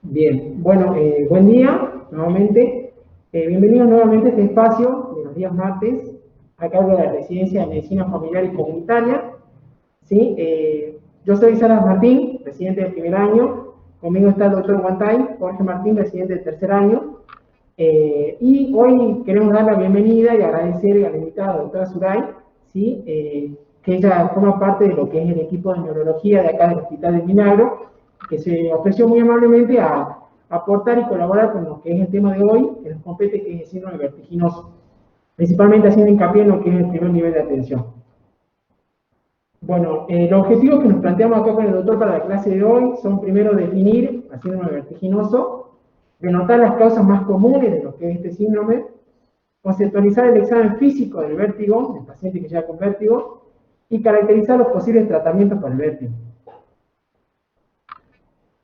Bien, bueno, buen día nuevamente. Bienvenidos nuevamente a este espacio de los días martes, a cargo de la Residencia de Medicina Familiar y Comunitaria. ¿Sí? Yo soy Salas Martín, residente del primer año. Conmigo está el doctor Guantay, Jorge Martín, residente del tercer año. Y hoy queremos dar la bienvenida y agradecer a la invitada, la doctora Suray, ¿sí? Que ella forma parte de lo que es el equipo de neurología de acá del Hospital del Milagro, que se ofreció muy amablemente a aportar y colaborar con lo que es el tema de hoy, que nos compete, que es el síndrome vertiginoso, principalmente haciendo hincapié en lo que es el primer nivel de atención. Bueno, los objetivos que nos planteamos acá con el doctor para la clase de hoy son primero definir el síndrome vertiginoso, denotar las causas más comunes de lo que es este síndrome, conceptualizar el examen físico del vértigo, del paciente que llega con vértigo, y caracterizar los posibles tratamientos para el vértigo.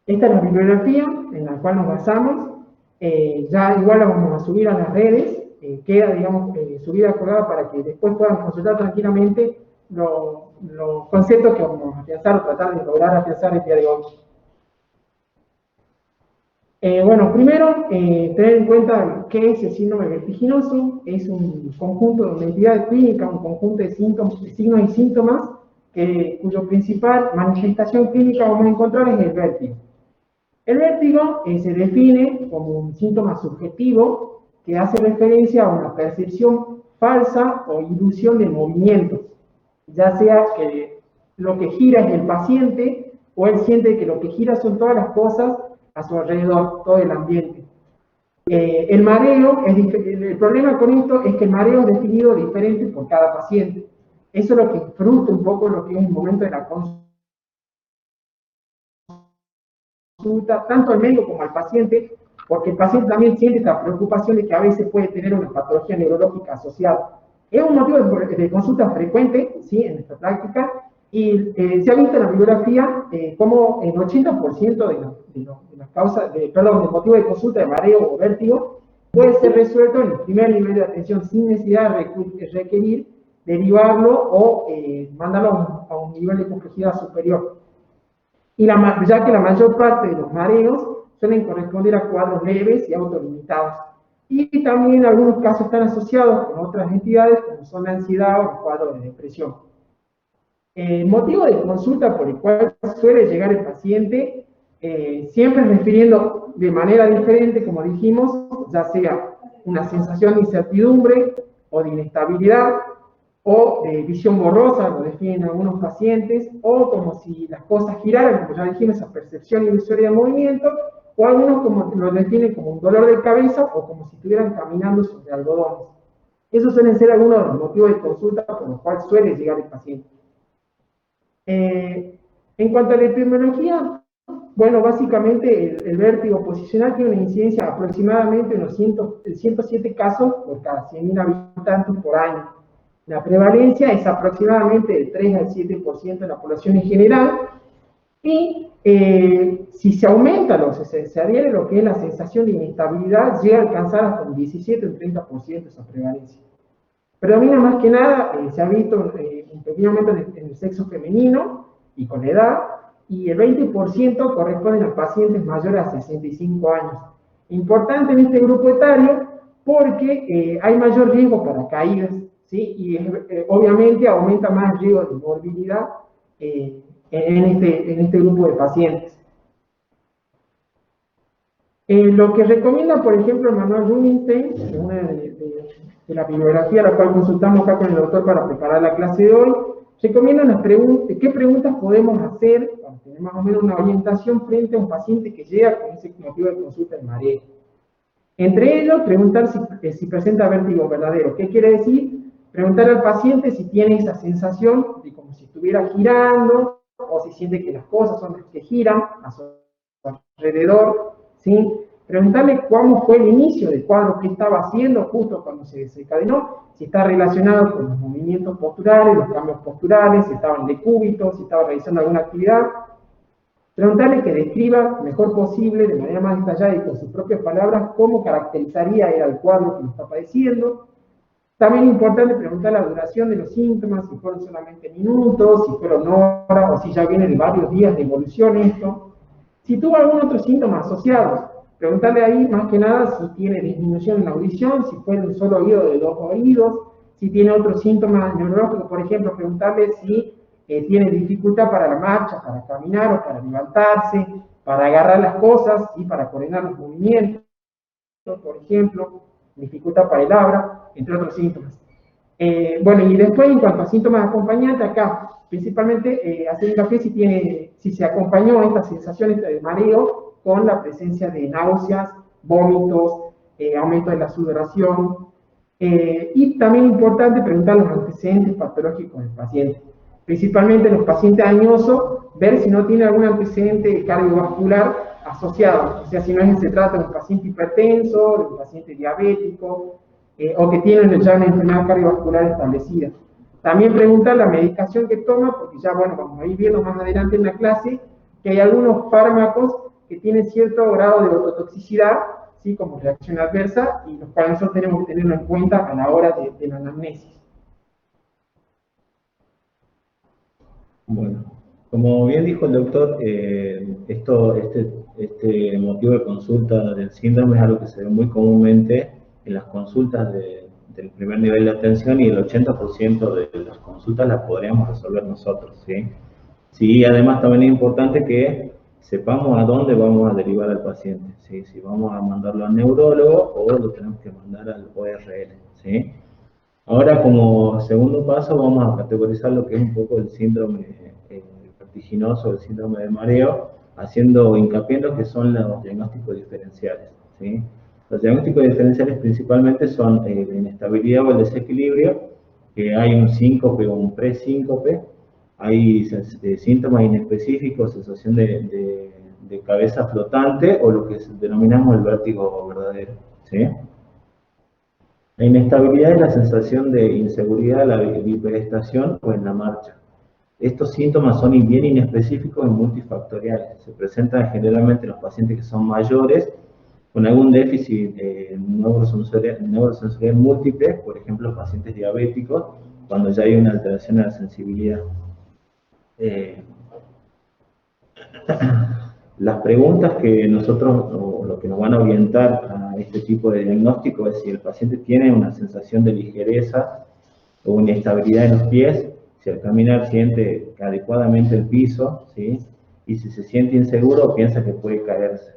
Esta es la bibliografía en la cual nos basamos. Ya igual la vamos a subir a las redes, queda, digamos, subida colgada para que después puedan consultar tranquilamente los conceptos que vamos a afianzar o tratar de lograr afianzar el día de hoy. Bueno, primero, tener en cuenta qué es el síndrome vertiginoso. Es un conjunto de entidades clínicas, un conjunto de signos y síntomas, cuyo principal manifestación clínica vamos a encontrar es el vértigo. El vértigo se define como un síntoma subjetivo que hace referencia a una percepción falsa o ilusión de movimientos, ya sea que lo que gira es el paciente o él siente que lo que gira son todas las cosas a su alrededor, todo el ambiente. El mareo, el problema con esto es que el mareo es definido diferente por cada paciente. Eso es lo que frustra un poco lo que es el momento de la consulta, tanto al médico como al paciente, porque el paciente también siente esta preocupación de que a veces puede tener una patología neurológica asociada. Es un motivo de consulta frecuente, ¿sí?, en nuestra práctica, y se ha visto en la bibliografía como el 80% de las causas, del motivo de consulta de mareo o vértigo puede ser resuelto en el primer nivel de atención sin necesidad de requerir derivarlo o mandarlo a un nivel de complejidad superior. Y ya que la mayor parte de los mareos suelen corresponder a cuadros leves y autolimitados. Y también en algunos casos están asociados con otras entidades como son la ansiedad o los cuadros de depresión. El motivo de consulta por el cual suele llegar el paciente, siempre refiriendo de manera diferente, como dijimos, ya sea una sensación de incertidumbre o de inestabilidad, o de visión borrosa, lo definen algunos pacientes, o como si las cosas giraran, como ya dijimos, esa percepción ilusoria de movimiento, o algunos como lo definen como un dolor de cabeza o como si estuvieran caminando sobre algodones. Esos suelen ser algunos de los motivos de consulta por los cuales suele llegar el paciente. En cuanto a la epidemiología, bueno, básicamente el vértigo posicional tiene una incidencia aproximadamente de unos 107 casos por cada 100.000 habitantes por año. La prevalencia es aproximadamente del 3 al 7% de la población en general, y si se aumenta, se adhiere lo que es la sensación de inestabilidad, llega a alcanzar hasta un 17 o un 30% esa prevalencia. Predomina más que nada, se ha visto un pequeño aumento en el sexo femenino y con la edad, y el 20% corresponden a pacientes mayores a 65 años. Importante en este grupo etario porque hay mayor riesgo para caídas, ¿sí? Y obviamente aumenta más el riesgo de morbilidad en este grupo de pacientes. Lo que recomienda, por ejemplo, Manuel Rubinstein, en una de la bibliografía a la cual consultamos acá con el doctor para preparar la clase de hoy, recomienda qué preguntas podemos hacer para tener más o menos una orientación frente a un paciente que llega con ese motivo de consulta de mareo. Entre ellos, preguntar si presenta vértigo verdadero. ¿Qué quiere decir? Preguntar al paciente si tiene esa sensación de como si estuviera girando o si siente que las cosas son las que giran a su alrededor, ¿sí? Preguntarle cómo fue el inicio del cuadro, qué estaba haciendo justo cuando se desencadenó, si está relacionado con los movimientos posturales, los cambios posturales, si estaba en decúbito, si estaba realizando alguna actividad. Preguntarle que describa lo mejor posible, de manera más detallada y con sus propias palabras, cómo caracterizaría el cuadro que lo está padeciendo. También es importante preguntar la duración de los síntomas, si fueron solamente minutos, si fueron horas, o si ya viene de varios días de evolución esto. Si tuvo algún otro síntoma asociado, preguntarle ahí más que nada si tiene disminución en la audición, si fue de un solo oído o de dos oídos, si tiene otro síntoma neurológico, por ejemplo, preguntarle si tiene dificultad para la marcha, para caminar o para levantarse, para agarrar las cosas y para coordinar los movimientos, por ejemplo, dificultad para el habla, entre otros síntomas. Bueno, y después en cuanto a síntomas acompañantes, acá principalmente hacer hincapié si se acompañó estas sensaciones de mareo con la presencia de náuseas, vómitos, aumento de la sudoración, y también importante preguntar los antecedentes patológicos del paciente, principalmente en los pacientes añosos, ver si no tiene algún antecedente cardiovascular asociado, o sea, si no se trata de un paciente hipertenso, de un paciente diabético, o que tiene ya una enfermedad cardiovascular establecida. También preguntar la medicación que toma, porque ya, bueno, vamos a ir viendo más adelante en la clase, que hay algunos fármacos que tienen cierto grado de ototoxicidad, ¿sí? Como reacción adversa, y los cuales nosotros tenemos que tenerlo en cuenta a la hora de la anamnesis. Bueno, como bien dijo el doctor, este motivo de consulta del síndrome es algo que se ve muy comúnmente en las consultas del primer nivel de atención, y el 80% de las consultas las podríamos resolver nosotros, ¿sí? Sí, además también es importante que sepamos a dónde vamos a derivar al paciente, ¿sí? Si vamos a mandarlo al neurólogo o lo tenemos que mandar al ORL, ¿sí? Ahora, como segundo paso, vamos a categorizar lo que es un poco el síndrome vertiginoso, el síndrome de mareo, haciendo hincapié en lo que son los diagnósticos diferenciales, ¿sí? Los diagnósticos diferenciales principalmente son la inestabilidad o el desequilibrio, que hay un síncope o un presíncope, hay síntomas inespecíficos, sensación de cabeza flotante o lo que denominamos el vértigo verdadero, ¿sí? La inestabilidad es la sensación de inseguridad en la bipedestación o en la marcha. Estos síntomas son bien inespecíficos y multifactoriales. Se presentan generalmente en los pacientes que son mayores con algún déficit neurosensorial múltiple, por ejemplo, pacientes diabéticos, cuando ya hay una alteración en la sensibilidad. Eh, Las preguntas que nosotros, o lo que nos van a orientar a este tipo de diagnóstico, es si el paciente tiene una sensación de ligereza o inestabilidad en los pies, si al caminar siente adecuadamente el piso, ¿sí? Y si se siente inseguro o piensa que puede caerse.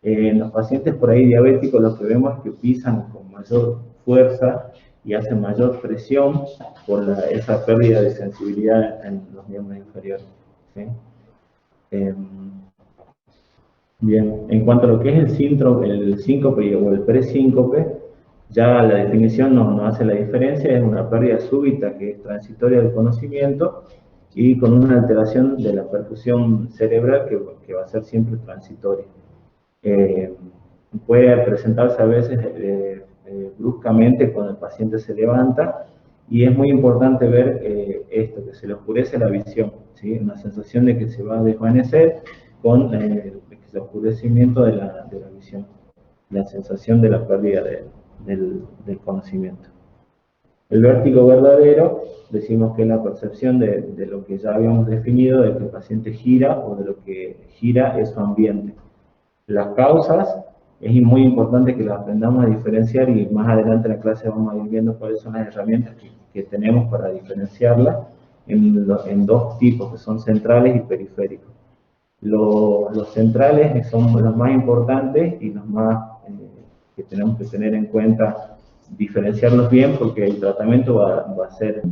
En los pacientes por ahí diabéticos lo que vemos es que pisan con mayor fuerza y hacen mayor presión por esa pérdida de sensibilidad en los miembros inferiores, ¿sí? Eh, Bien, en cuanto a lo que es el síncope o el presíncope, ya la definición nos hace la diferencia, es una pérdida súbita que es transitoria del conocimiento y con una alteración de la perfusión cerebral que va a ser siempre transitoria. Eh, Puede presentarse a veces bruscamente cuando el paciente se levanta, y es muy importante ver esto, que se le oscurece la visión, ¿sí? Una sensación de que se va a desvanecer con el oscurecimiento de la visión, la sensación de la pérdida del conocimiento. El vértigo verdadero, decimos que es la percepción de lo que ya habíamos definido, de que el paciente gira o de lo que gira es su ambiente. Las causas, es muy importante que las aprendamos a diferenciar, y más adelante en la clase vamos a ir viendo cuáles son las herramientas que tenemos para diferenciarlas en dos tipos, que son centrales y periféricos. Los centrales son los más importantes y los más que tenemos que tener en cuenta, diferenciarlos bien, porque el tratamiento va a ser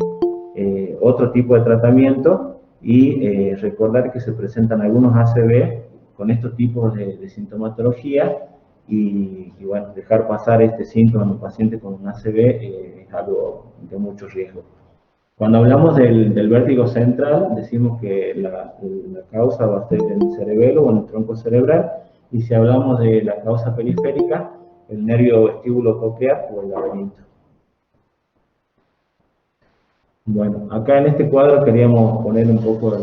otro tipo de tratamiento, y recordar que se presentan algunos ACV con estos tipos de sintomatología, y bueno, dejar pasar este síntoma en un paciente con un ACV es algo de mucho riesgo. Cuando hablamos del vértigo central, decimos que la causa va a ser en el cerebelo o en el tronco cerebral, y si hablamos de la causa periférica, el nervio vestíbulo coclear o el laberinto. Bueno, acá en este cuadro queríamos poner un poco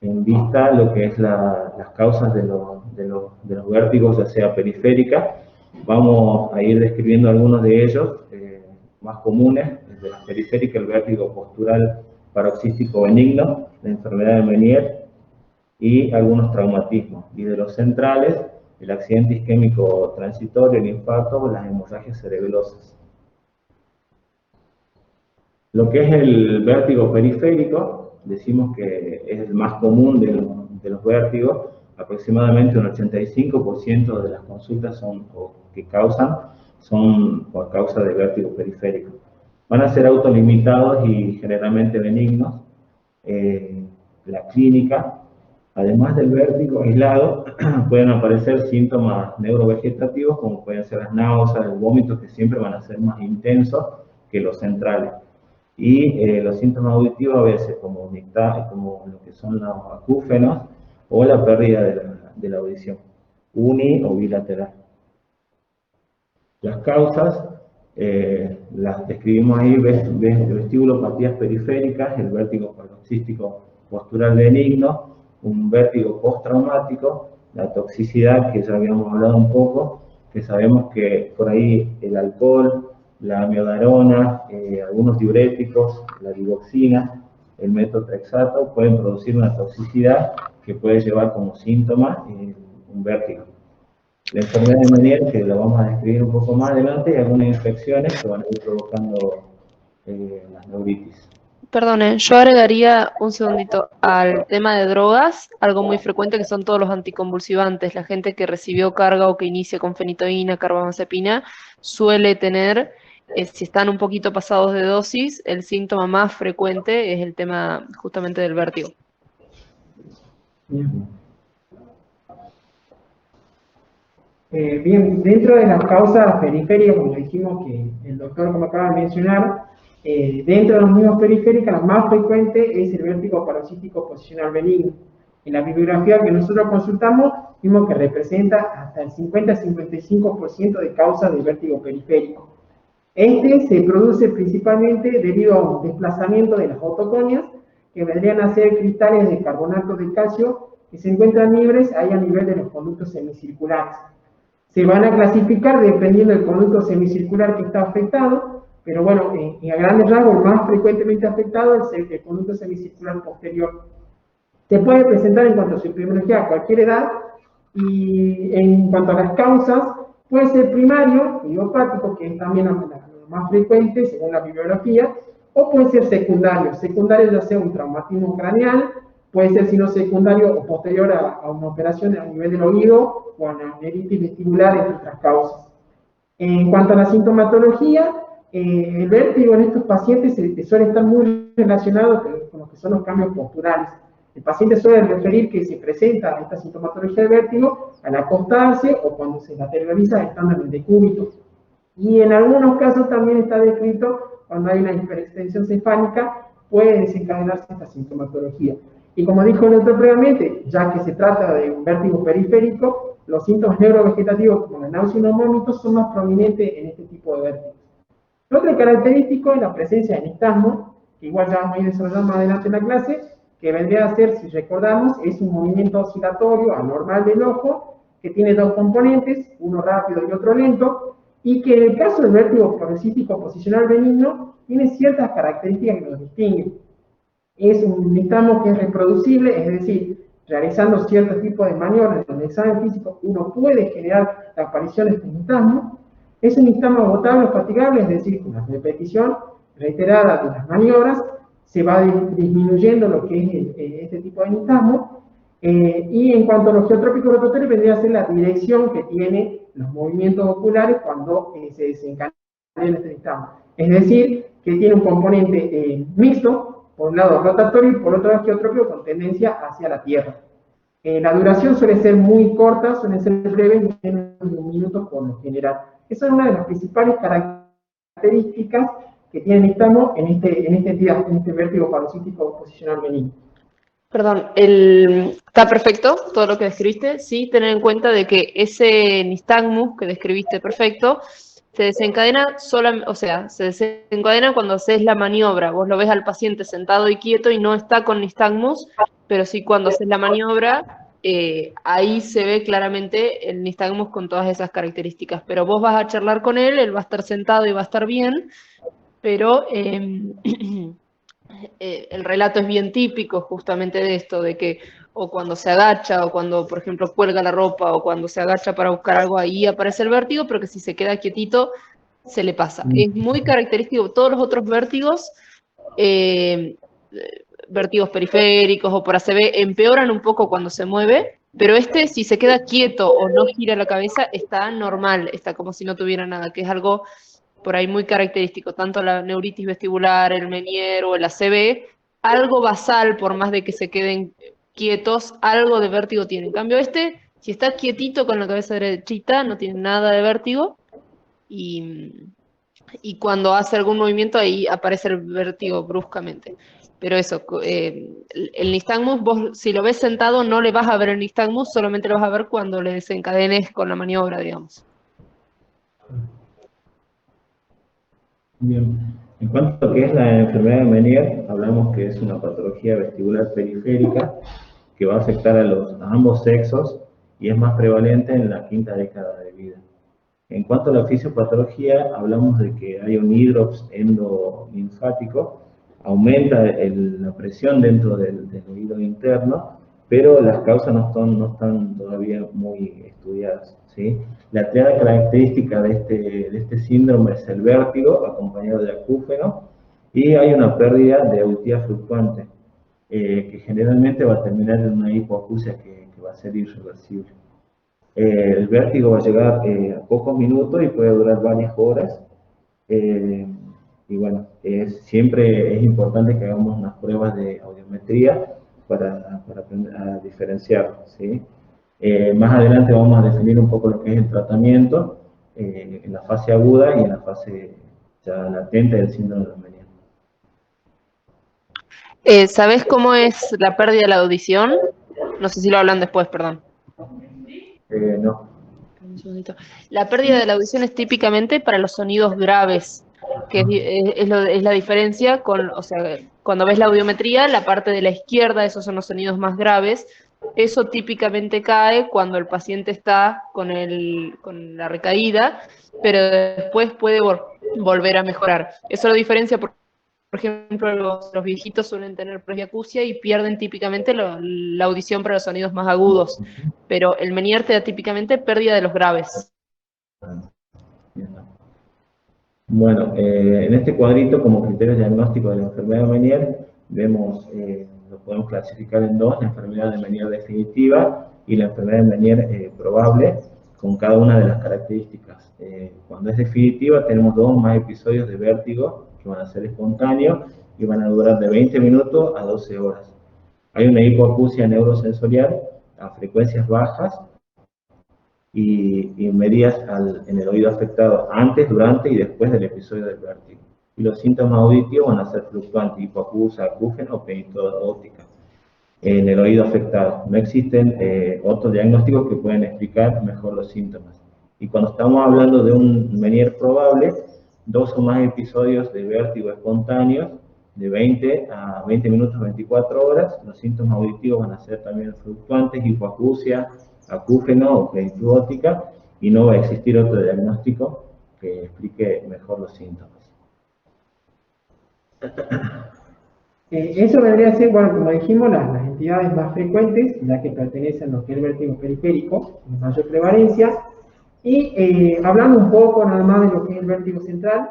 en vista lo que es las causas de los vértigos, ya sea periférica. Vamos a ir describiendo algunos de ellos más comunes. De las periféricas, el vértigo postural paroxístico benigno, la enfermedad de Meniere, y algunos traumatismos. Y de los centrales, el accidente isquémico transitorio, el infarto o las hemorragias cerebelosas. Lo que es el vértigo periférico, decimos que es el más común de los vértigos, aproximadamente un 85% de las consultas que causan son por causa de vértigo periférico. Van a ser autolimitados y generalmente benignos. La clínica, además del vértigo aislado, pueden aparecer síntomas neurovegetativos como pueden ser las náuseas, el vómito, que siempre van a ser más intensos que los centrales. Y los síntomas auditivos a veces, como lo que son los acúfenos o la pérdida de la audición, uni o bilateral. Las causas las describimos ahí: vestibulopatías periféricas, el vértigo paroxístico postural benigno, un vértigo postraumático, la toxicidad, que ya habíamos hablado un poco, que sabemos que por ahí el alcohol, la amiodarona, algunos diuréticos, la digoxina, el metotrexato pueden producir una toxicidad que puede llevar como síntoma un vértigo. La enfermedad de Meniere, que lo vamos a describir un poco más adelante, y algunas infecciones que van a ir provocando las neuritis. Perdone, yo agregaría un segundito al tema de drogas, algo muy frecuente que son todos los anticonvulsivantes. La gente que recibió carga o que inicia con fenitoína, carbamazepina, suele tener, si están un poquito pasados de dosis, el síntoma más frecuente es el tema justamente del vértigo. Bien, dentro de las causas periféricas, como dijimos que el doctor, como acaba de mencionar, dentro de los mismos periféricas, la más frecuente es el vértigo paroxístico posicional benigno. En la bibliografía que nosotros consultamos, vimos que representa hasta el 50-55% de causas de vértigo periférico. Este se produce principalmente debido a un desplazamiento de las otoconias, que vendrían a ser cristales de carbonato de calcio que se encuentran libres ahí a nivel de los conductos semicirculares. Se van a clasificar dependiendo del conducto semicircular que está afectado, pero bueno, a grandes rasgos, el más frecuentemente afectado es el conducto semicircular posterior. Se puede presentar en cuanto a su epidemiología a cualquier edad, y en cuanto a las causas, puede ser primario, idiopático, que es también lo más frecuente según la bibliografía, o puede ser secundario. Secundario ya sea un traumatismo craneal, puede ser sino secundario o posterior a una operación a nivel del oído o a una neuritis vestibular, entre otras causas. En cuanto a la sintomatología, el vértigo en estos pacientes suele estar muy relacionado con lo que son los cambios posturales. El paciente suele referir que se presenta esta sintomatología de vértigo al acostarse o cuando se lateraliza estando en el decúbito. Y en algunos casos también está descrito cuando hay una hiperextensión cefálica, puede desencadenarse esta sintomatología. Y como dijo el doctor previamente, ya que se trata de un vértigo periférico, los síntomas neurovegetativos como la náusea y los vómitos son más prominentes en este tipo de vértigos. Otro característico es la presencia de nistagmo, que igual ya vamos a ir desarrollando más adelante en la clase, que vendría a ser, si recordamos, es un movimiento oscilatorio anormal del ojo, que tiene dos componentes, uno rápido y otro lento, y que en el caso del vértigo paroxístico posicional benigno tiene ciertas características que lo distinguen. Es un nistagmo que es reproducible, es decir, realizando cierto tipo de maniobras en el examen físico uno puede generar la aparición de este nistagmo. Es un nistagmo agotable o fatigable, es decir, con la repetición reiterada de las maniobras se va disminuyendo lo que es este tipo de nistagmo. Y en cuanto a los geotrópicos rotatorios, vendría a ser la dirección que tiene los movimientos oculares cuando se desencadena este nistagmo. Es decir, que tiene un componente mixto, por un lado rotatorio y por otro lado geotrópico con tendencia hacia la Tierra. La duración suele ser muy corta, suele ser breve, menos de un minuto por lo general. Esa es una de las principales características que tiene el nistagmo en este vértigo paroxístico posicional benigno. Perdón, está perfecto todo lo que describiste, sí, tener en cuenta de que ese nistagmus que describiste perfecto se desencadena se desencadena cuando haces la maniobra. Vos lo ves al paciente sentado y quieto y no está con nistagmus, pero sí cuando haces la maniobra, ahí se ve claramente el nistagmus con todas esas características. Pero vos vas a charlar con él va a estar sentado y va a estar bien, pero el relato es bien típico justamente de esto, de que o cuando se agacha, o cuando, por ejemplo, cuelga la ropa, o cuando se agacha para buscar algo, ahí aparece el vértigo, pero que si se queda quietito, se le pasa. Es muy característico. Todos los otros vértigos, eh, vértigos periféricos o por ACV, empeoran un poco cuando se mueve, pero este, si se queda quieto o no gira la cabeza, está normal, está como si no tuviera nada, que es algo por ahí muy característico, tanto la neuritis vestibular, el Meniere o el ACV, algo basal, por más de que se queden quietos, algo de vértigo tiene. En cambio, este, si está quietito con la cabeza derechita, no tiene nada de vértigo, y cuando hace algún movimiento ahí aparece el vértigo bruscamente. Pero eso, el nistagmus, vos si lo ves sentado no le vas a ver el nistagmus, solamente lo vas a ver cuando le desencadenes con la maniobra, digamos. Bien. En cuanto a lo que es la enfermedad de Meniere, hablamos que es una patología vestibular periférica que va a afectar a ambos sexos y es más prevalente en la quinta década de vida. En cuanto a la fisiopatología, hablamos de que hay un hidrops endolinfático, aumenta la presión dentro del oído interno, pero las causas no están todavía muy estudiadas, ¿sí? La triada característica de este síndrome es el vértigo, acompañado de acúfeno, y hay una pérdida de auditiva fluctuante, que generalmente va a terminar en una hipoacusia que va a ser irreversible. El vértigo va a llegar a pocos minutos y puede durar varias horas. Y bueno, siempre es importante que hagamos unas pruebas de audiometría para aprender a diferenciar, ¿sí? Más adelante vamos a definir un poco lo que es el tratamiento en la fase aguda y en la fase ya latente del síndrome de Meniere. ¿Sabés cómo es la pérdida de la audición? No sé si lo hablan después, perdón. No. Un segundito. La pérdida de la audición es típicamente para los sonidos graves, que es la diferencia con, o sea, cuando ves la audiometría, la parte de la izquierda, esos son los sonidos más graves. Eso típicamente cae cuando el paciente está con la recaída, pero después puede volver a mejorar. Eso lo diferencia, por ejemplo, los viejitos suelen tener presbiacusia y pierden típicamente la audición para los sonidos más agudos, pero el Meniere te da típicamente pérdida de los graves. Bueno, en este cuadrito, como criterio diagnóstico de la enfermedad de Meniere, vemos, lo podemos clasificar en dos: la enfermedad de Meniere definitiva y la enfermedad de Meniere probable, con cada una de las características. Cuando es definitiva, tenemos 2 o más episodios de vértigo que van a ser espontáneos y van a durar de 20 minutos a 12 horas. Hay una hipoacusia neurosensorial a frecuencias bajas y medidas en el oído afectado antes, durante y después del episodio del vértigo. Y los síntomas auditivos van a ser fluctuantes, hipoacusia, acúfeno o penitoda óptica en el oído afectado. No existen otros diagnósticos que pueden explicar mejor los síntomas. Y cuando estamos hablando de un Meniere probable, 2 o más episodios de vértigo espontáneos de 20 a 20 minutos, 24 horas, los síntomas auditivos van a ser también fluctuantes, hipoacusia, acúfeno o plenitud óptica, y no va a existir otro diagnóstico que explique mejor los síntomas. Eso vendría a ser, bueno, como dijimos, las entidades más frecuentes, ya que pertenecen a lo que es el vértigo periférico, con mayor prevalencia. Y hablando un poco nada más de lo que es el vértigo central,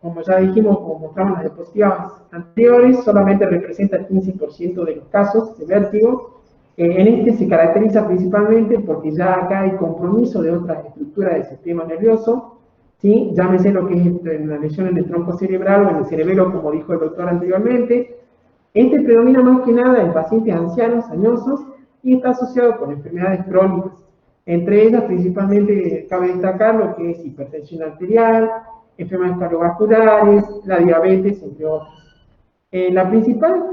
como ya dijimos, como mostramos en las diapositivas anteriores, solamente representa el 15% de los casos de vértigo. En este se caracteriza principalmente porque ya acá hay compromiso de otras estructuras del sistema nervioso, ¿sí? Llámese lo que es la lesión en el tronco cerebral o en el cerebelo, como dijo el doctor anteriormente. Este predomina más que nada en pacientes ancianos, añosos, y está asociado con enfermedades crónicas. Entre ellas, principalmente, cabe destacar lo que es hipertensión arterial, enfermedades cardiovasculares, la diabetes, entre otras. La principal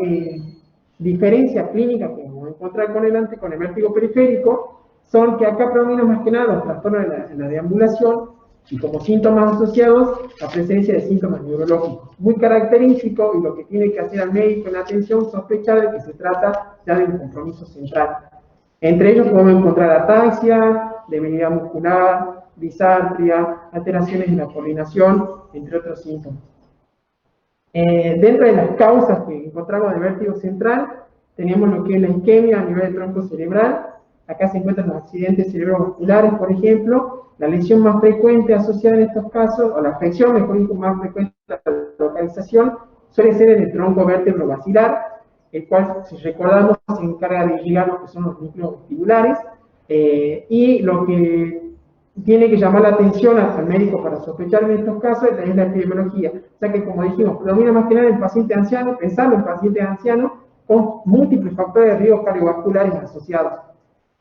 diferencia clínica que vamos a encontrar con el vértigo periférico son que acá predominan más que nada los trastornos en la deambulación y como síntomas asociados la presencia de síntomas neurológicos. Muy característico, y lo que tiene que hacer al médico en la atención, sospechar de que se trata ya de un compromiso central. Entre ellos podemos encontrar ataxia, debilidad muscular, disartria, alteraciones en la coordinación, entre otros síntomas. Dentro de las causas que encontramos de vértigo central, tenemos lo que es la isquemia a nivel del tronco cerebral. Acá se encuentran los accidentes cerebrovasculares, por ejemplo. La lesión más frecuente asociada en estos casos, o la afección, mejor dicho, más frecuente de la localización, suele ser en el tronco vértebro basilar, el cual, si recordamos, se encarga de irrigar lo que son los núcleos vestibulares, y lo que tiene que llamar la atención al médico para sospechar en estos casos es la epidemiología. O sea que, como dijimos, predomina más que nada en pacientes ancianos, pensando en pacientes ancianos con múltiples factores de riesgo cardiovasculares asociados.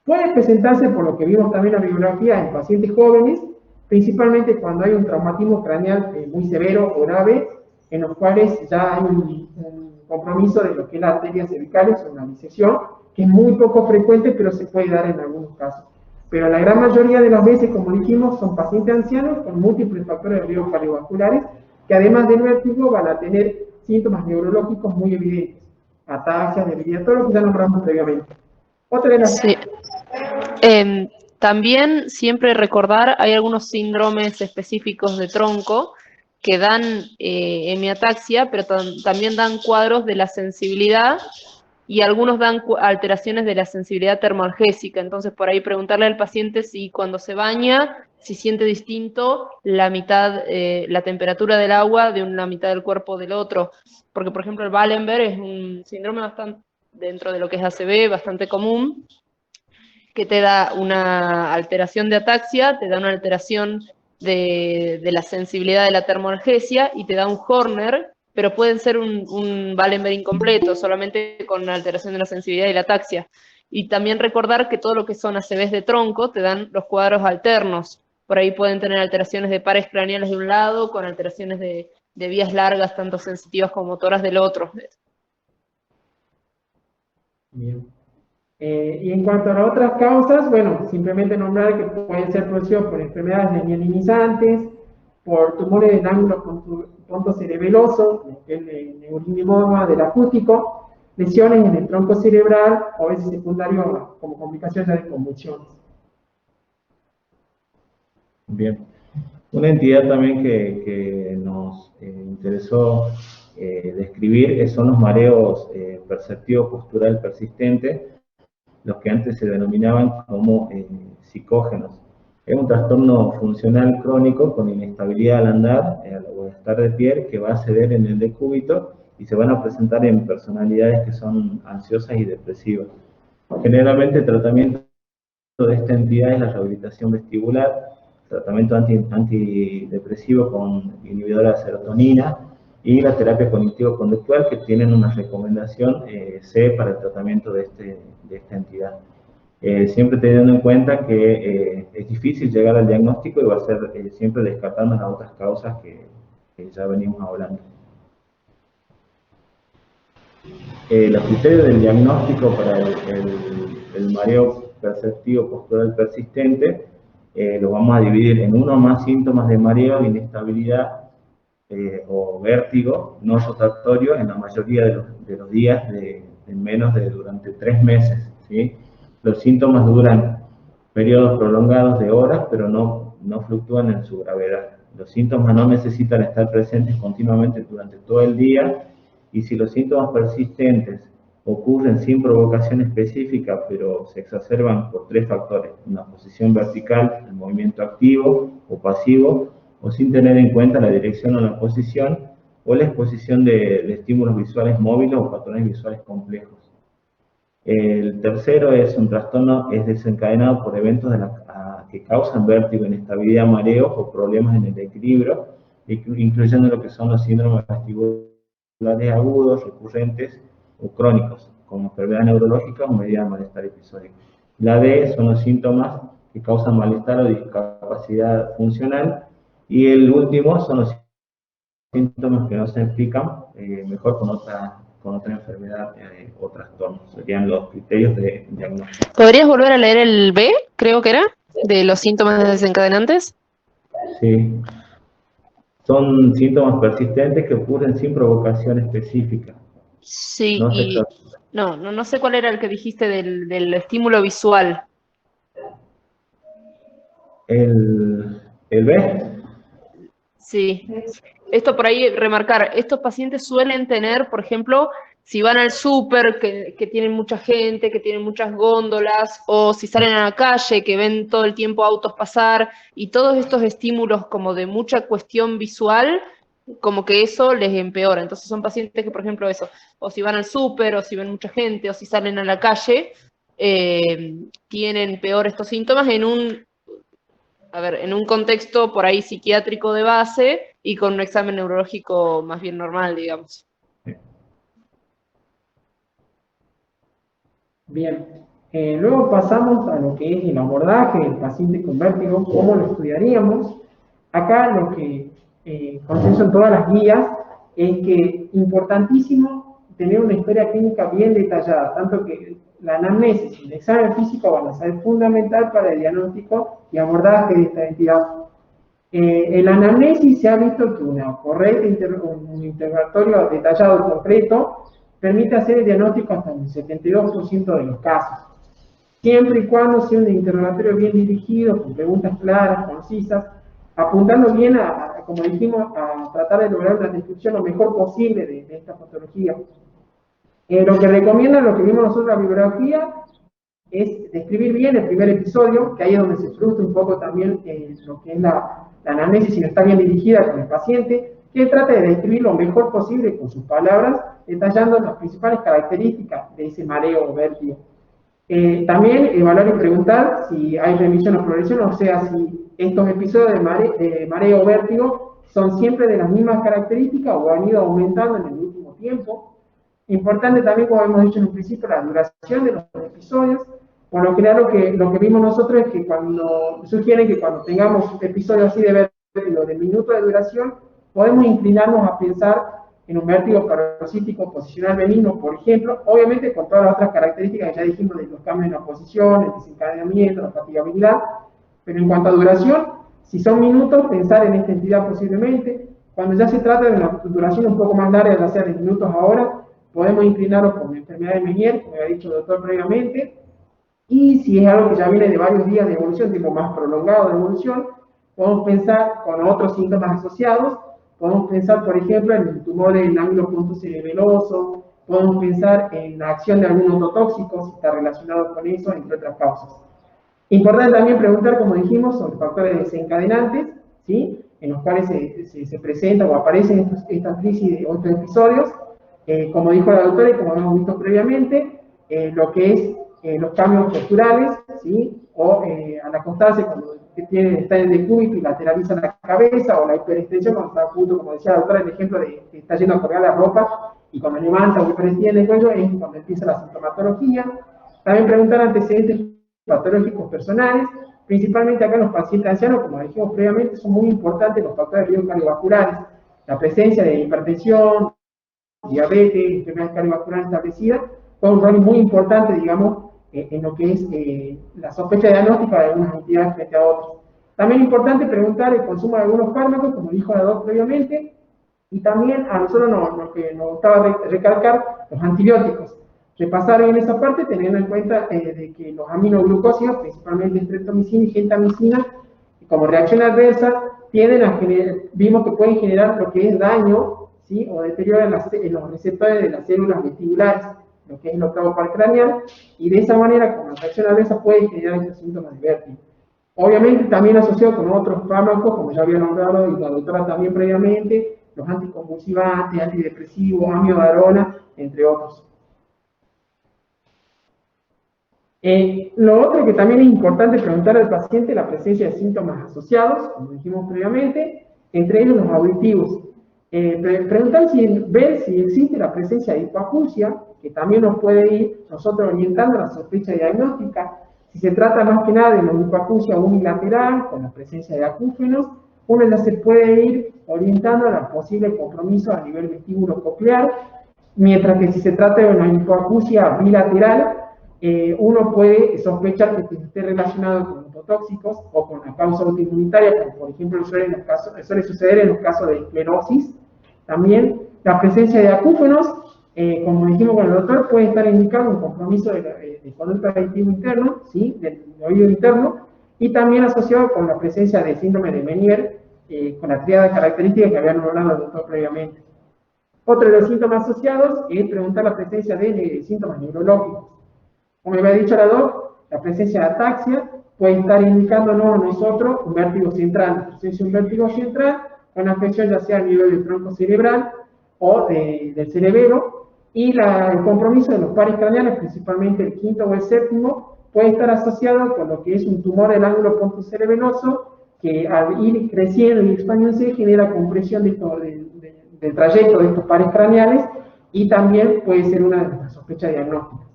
Puede presentarse, por lo que vimos también en la bibliografía, en pacientes jóvenes, principalmente cuando hay un traumatismo craneal muy severo o grave, en los cuales ya hay un compromiso de lo que es la arteria cervical, o una disección, que es muy poco frecuente, pero se puede dar en algunos casos. Pero la gran mayoría de las veces, como dijimos, son pacientes ancianos con múltiples factores de riesgo cardiovasculares, que además del vértigo van a tener síntomas neurológicos muy evidentes, ataxias, debilidad, todo lo que ya nombramos previamente. Otra de las... Sí. También siempre recordar, hay algunos síndromes específicos de tronco que dan hemiataxia, pero también dan cuadros de la sensibilidad y algunos dan alteraciones de la sensibilidad termoalgésica. Entonces, por ahí preguntarle al paciente si cuando se baña, si siente distinto la mitad, la temperatura del agua de una mitad del cuerpo del otro. Porque, por ejemplo, el Wallenberg es un síndrome bastante, dentro de lo que es ACV, bastante común, que te da una alteración de ataxia, te da una alteración de la sensibilidad de la termoalgesia y te da un Horner, pero pueden ser un Wallenberg incompleto, solamente con una alteración de la sensibilidad y la ataxia. Y también recordar que todo lo que son ACVs de tronco te dan los cuadros alternos. Por ahí pueden tener alteraciones de pares craneales de un lado, con alteraciones de vías largas, tanto sensitivas como motoras del otro. Bien. Y en cuanto a las otras causas, bueno, simplemente nombrar que pueden ser producidos por enfermedades mielinizantes, por tumores del ángulo pontocerebeloso, el neurinema del acústico, lesiones en el tronco cerebral o a veces secundario como complicaciones de convulsiones. Bien. Una entidad también que nos interesó describir son los mareos perceptivos postural persistentes, los que antes se denominaban como psicógenos. Es un trastorno funcional crónico con inestabilidad al andar o estar de pie que va a ceder en el decúbito y se van a presentar en personalidades que son ansiosas y depresivas. Generalmente el tratamiento de esta entidad es la rehabilitación vestibular, tratamiento antidepresivo con inhibidora de serotonina y la terapia cognitivo-conductual, que tienen una recomendación C para el tratamiento de esta entidad. Siempre teniendo en cuenta que es difícil llegar al diagnóstico y va a ser siempre descartando las otras causas que ya venimos hablando. Los criterios del diagnóstico para el mareo perceptivo postural persistente los vamos a dividir en uno o más síntomas de mareo, inestabilidad o vértigo no rotatorio en la mayoría de los días de menos de durante 3 meses, ¿sí? Los síntomas duran periodos prolongados de horas, pero no fluctúan en su gravedad. Los síntomas no necesitan estar presentes continuamente durante todo el día, y si los síntomas persistentes ocurren sin provocación específica, pero se exacerban por 3 factores: una posición vertical, el movimiento activo o pasivo, o sin tener en cuenta la dirección o la posición, o la exposición de estímulos visuales móviles o patrones visuales complejos. El tercero es un trastorno desencadenado por eventos que causan vértigo, inestabilidad, mareos o problemas en el equilibrio, incluyendo lo que son los síndromes vestibulares agudos, recurrentes o crónicos, como enfermedad neurológica o medida de malestar episódico. La D son los síntomas que causan malestar o discapacidad funcional, y el último son los síntomas que no se explican mejor con otra enfermedad o trastorno. Serían los criterios de diagnóstico. ¿Podrías volver a leer el B, creo que era, de los síntomas desencadenantes? Sí. Son síntomas persistentes que ocurren sin provocación específica. Sí, No y no sé cuál era el que dijiste del estímulo visual. El B. Sí. Esto por ahí remarcar, estos pacientes suelen tener, por ejemplo, si van al súper, que tienen mucha gente, que tienen muchas góndolas, o si salen a la calle, que ven todo el tiempo autos pasar, y todos estos estímulos como de mucha cuestión visual, como que eso les empeora. Entonces son pacientes que, por ejemplo, eso, o si van al súper, o si ven mucha gente, o si salen a la calle, tienen peor estos síntomas en un contexto por ahí psiquiátrico de base y con un examen neurológico más bien normal, digamos. Bien, luego pasamos a lo que es el abordaje del paciente con vértigo, cómo lo estudiaríamos. Acá lo que consenso en todas las guías es que importantísimo tener una historia clínica bien detallada, tanto que la anamnesis y el examen físico van a ser fundamental para el diagnóstico y abordaje de esta entidad. En la anamnesis se ha visto que una correcta un interrogatorio detallado y concreto permite hacer el diagnóstico hasta en el 72% de los casos, siempre y cuando sea un interrogatorio bien dirigido, con preguntas claras, concisas, apuntando bien como dijimos, a tratar de lograr una descripción lo mejor posible de esta patología. Lo que recomienda, lo que vimos nosotros en la bibliografía, es describir bien el primer episodio, que ahí es donde se frustra un poco también lo que es la anamnesis, si no está bien dirigida con el paciente, que trate de describir lo mejor posible con sus palabras, detallando las principales características de ese mareo o vértigo. También evaluar y preguntar si hay remisión o progresión, o sea, si estos episodios de mareo o vértigo son siempre de las mismas características o han ido aumentando en el último tiempo. Importante también, como hemos dicho en un principio, la duración de los episodios. Por lo general, lo que vimos nosotros es que sugieren que cuando tengamos episodios así de vértigo de minuto de duración, podemos inclinarnos a pensar en un vértigo paroxístico posicional benigno, por ejemplo, obviamente con todas las otras características que ya dijimos de los cambios en la posición, el desencadenamiento, la fatigabilidad, pero en cuanto a duración, si son minutos, pensar en esta entidad posiblemente. Cuando ya se trata de una duración un poco más larga, ya sea de minutos a horas, podemos inclinarnos por enfermedad de Meniere, como había dicho el doctor previamente, y si es algo que ya viene de varios días de evolución, tipo más prolongado de evolución, podemos pensar con otros síntomas asociados. Podemos pensar, por ejemplo, en el tumor del ángulo punto cerebeloso, podemos pensar en la acción de algún ototóxico, si está relacionado con eso, entre otras causas. Importante también preguntar, como dijimos, sobre factores desencadenantes, ¿sí? En los cuales se presentan o aparecen estas crisis o estos episodios. Como dijo la doctora y como hemos visto previamente, lo que es los cambios posturales, ¿sí? O al acostarse, cuando está en decúbito y lateraliza la cabeza, o la hiperextensión cuando está a punto, como decía la doctora, el ejemplo de que está yendo a colgar la ropa y cuando levanta o hiperextiende el cuello es cuando empieza la sintomatología. También preguntar antecedentes patológicos personales, principalmente acá en los pacientes ancianos, como dijimos previamente, son muy importantes los factores de riesgo cardiovasculares, la presencia de hipertensión, diabetes, enfermedades cardiovasculares establecidas, con un rol muy importante, digamos, en lo que es la sospecha diagnóstica de algunas entidades frente a otras. También es importante preguntar el consumo de algunos fármacos, como dijo la doc previamente, y también a nosotros lo que nos gustaba recalcar, los antibióticos. Repasar bien esa parte, teniendo en cuenta de que los aminoglucósidos, principalmente streptomicina y gentamicina, como reacción adversa, tienden a generar, vimos que pueden generar lo que es daño, ¿sí? O deterioro en los receptores de las células vestibulares, lo que es el octavo par craneal, y de esa manera, con la reacción adversa, puede generar estos síntomas de vértigo. Obviamente también asociado con otros fármacos, como ya había nombrado y la doctora también previamente, los anticonvulsivantes, antidepresivos, amiodarona, entre otros. Lo otro que también es importante preguntar al paciente es la presencia de síntomas asociados, como dijimos previamente, entre ellos los auditivos. Preguntar ver si existe la presencia de hipoacusia, que también nos puede ir nosotros orientando a la sospecha diagnóstica. Si se trata más que nada de una hipoacusia unilateral, con la presencia de acúfenos, uno ya se puede ir orientando a la posible compromiso a nivel vestíbulo-coclear, mientras que si se trata de una hipoacusia bilateral, uno puede sospechar que esté relacionado con ototóxicos o con la causa autoinmunitaria, como por ejemplo suele suceder en los casos de esclerosis. También la presencia de acúfenos, como dijimos con el doctor, puede estar indicando un compromiso de conducto adictivo interno, ¿sí? Del oído interno, y también asociado con la presencia de síndrome de Meniere, con la tríada característica que había nombrado el doctor previamente. Otro de los síntomas asociados es preguntar la presencia de síntomas neurológicos. Como me había dicho la doc, la presencia de ataxia puede estar indicándonos a nosotros un vértigo central, presencia de un vértigo central con afección ya sea a nivel del tronco cerebral o del cerebelo, y el compromiso de los pares craneales, principalmente el quinto o el séptimo, puede estar asociado con lo que es un tumor del ángulo pontocerebroso, que al ir creciendo y expandiéndose genera compresión del trayecto de estos pares craneales, y también puede ser una de las sospechas diagnósticas.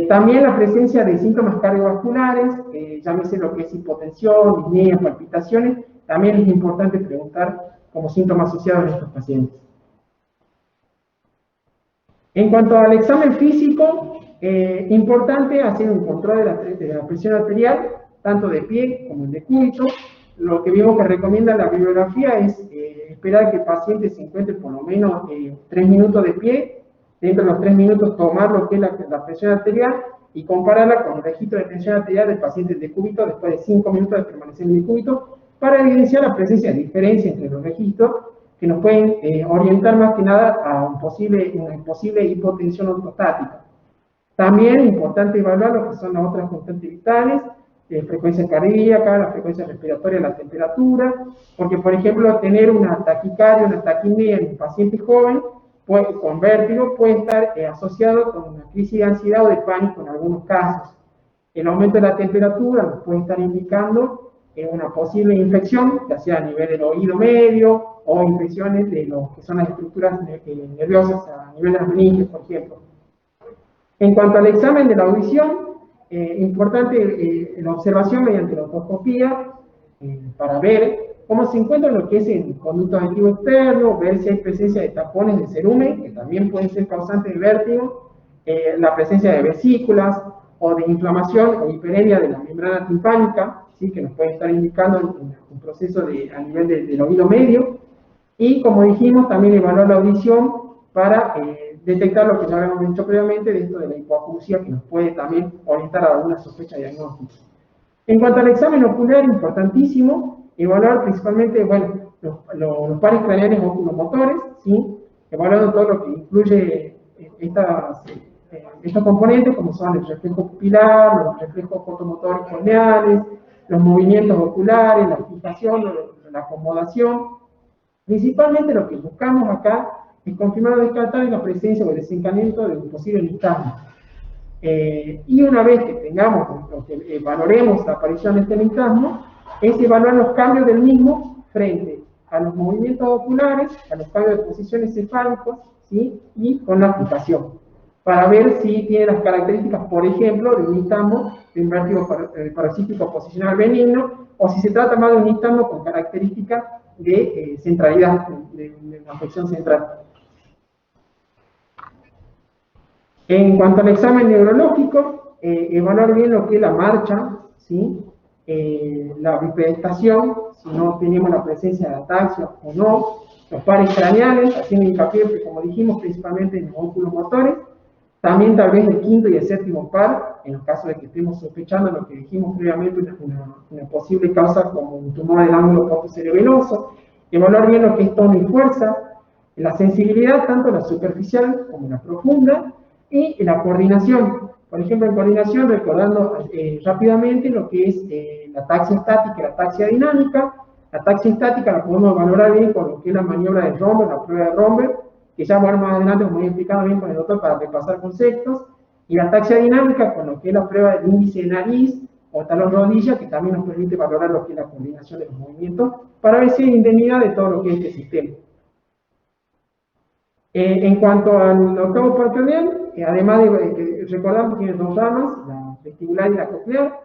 También la presencia de síntomas cardiovasculares, llámese lo que es hipotensión, disnea, palpitaciones, también es importante preguntar como síntomas asociados en estos pacientes. En cuanto al examen físico, importante hacer un control de la presión arterial, tanto de pie como de cúbito. Lo que vimos que recomienda la bibliografía es esperar que el paciente se encuentre por lo menos 3 minutos de pie, dentro de los 3 minutos tomar lo que es la presión arterial y compararla con el registro de tensión arterial del paciente de cúbito después de 5 minutos de permanecer en el cúbito, para evidenciar la presencia de diferencia entre los registros que nos pueden orientar más que nada a una posible hipotensión ortostática. También es importante evaluar lo que son las otras constantes vitales, frecuencia cardíaca, la frecuencia respiratoria, la temperatura, porque por ejemplo tener una taquicardia, una taquipnea en un paciente joven con vértigo puede estar asociado con una crisis de ansiedad o de pánico en algunos casos. El aumento de la temperatura nos puede estar indicando una posible infección, ya sea a nivel del oído medio o infecciones de lo que son las estructuras nerviosas a nivel de las meninges, por ejemplo. En cuanto al examen de la audición, importante la observación mediante la otoscopía para ver cómo se encuentra lo que es el conducto auditivo externo, ver si hay presencia de tapones de cerumen, que también pueden ser causantes de vértigo, la presencia de vesículas o de inflamación o hiperemia de la membrana timpánica, ¿sí? Que nos puede estar indicando un proceso a nivel del oído medio. Y como dijimos, también evaluar la audición para detectar lo que ya habíamos dicho previamente, dentro de la hipoacusia, que nos puede también orientar a alguna sospecha diagnóstica. En cuanto al examen ocular, importantísimo, evaluar principalmente, bueno, los pares craneales oculomotores, ¿sí? Evaluando todo lo que incluye estos componentes, como son el reflejo pupilar, los reflejos fotomotores corneales, los movimientos oculares, la fijación, la acomodación. Principalmente lo que buscamos acá es confirmar o descartar la presencia o el desencadenamiento de un posible nistagmo. Y una vez que tengamos, que valoremos la aparición de este nistagmo, es evaluar los cambios del mismo frente a los movimientos oculares, a los cambios de posiciones cefálicos, ¿sí? Y con la aplicación, para ver si tiene las características, por ejemplo, de un nistagmo de un vértigo paroxístico posicional benigno, o si se trata más de un nistagmo con características de centralidad, de una afección central. En cuanto al examen neurológico, evaluar bien lo que es la marcha, ¿sí? La bipedestación, si no tenemos la presencia de ataxia o no, los pares craneales, haciendo hincapié, como dijimos, principalmente en los oculomotores, también tal vez el quinto y el séptimo par, en los casos de que estemos sospechando lo que dijimos previamente, una posible causa como un tumor del ángulo pontocerebroso, evaluar bien lo que es tono y fuerza, la sensibilidad, tanto la superficial como la profunda, y la coordinación. Por ejemplo, en coordinación, recordando rápidamente lo que es la ataxia estática y la ataxia dinámica. La ataxia estática la podemos valorar bien con lo que es la maniobra de Romberg, la prueba de Romberg, que ya bueno, más adelante como he explicado bien con el doctor para repasar conceptos, y la ataxia dinámica con lo que es la prueba del índice de nariz o talón rodilla, que también nos permite valorar lo que es la coordinación de los movimientos, para ver si hay indemnidad de todo lo que es este sistema. En cuanto al octavo par craneal, además de recordar que tiene dos ramas, la vestibular y la coclear.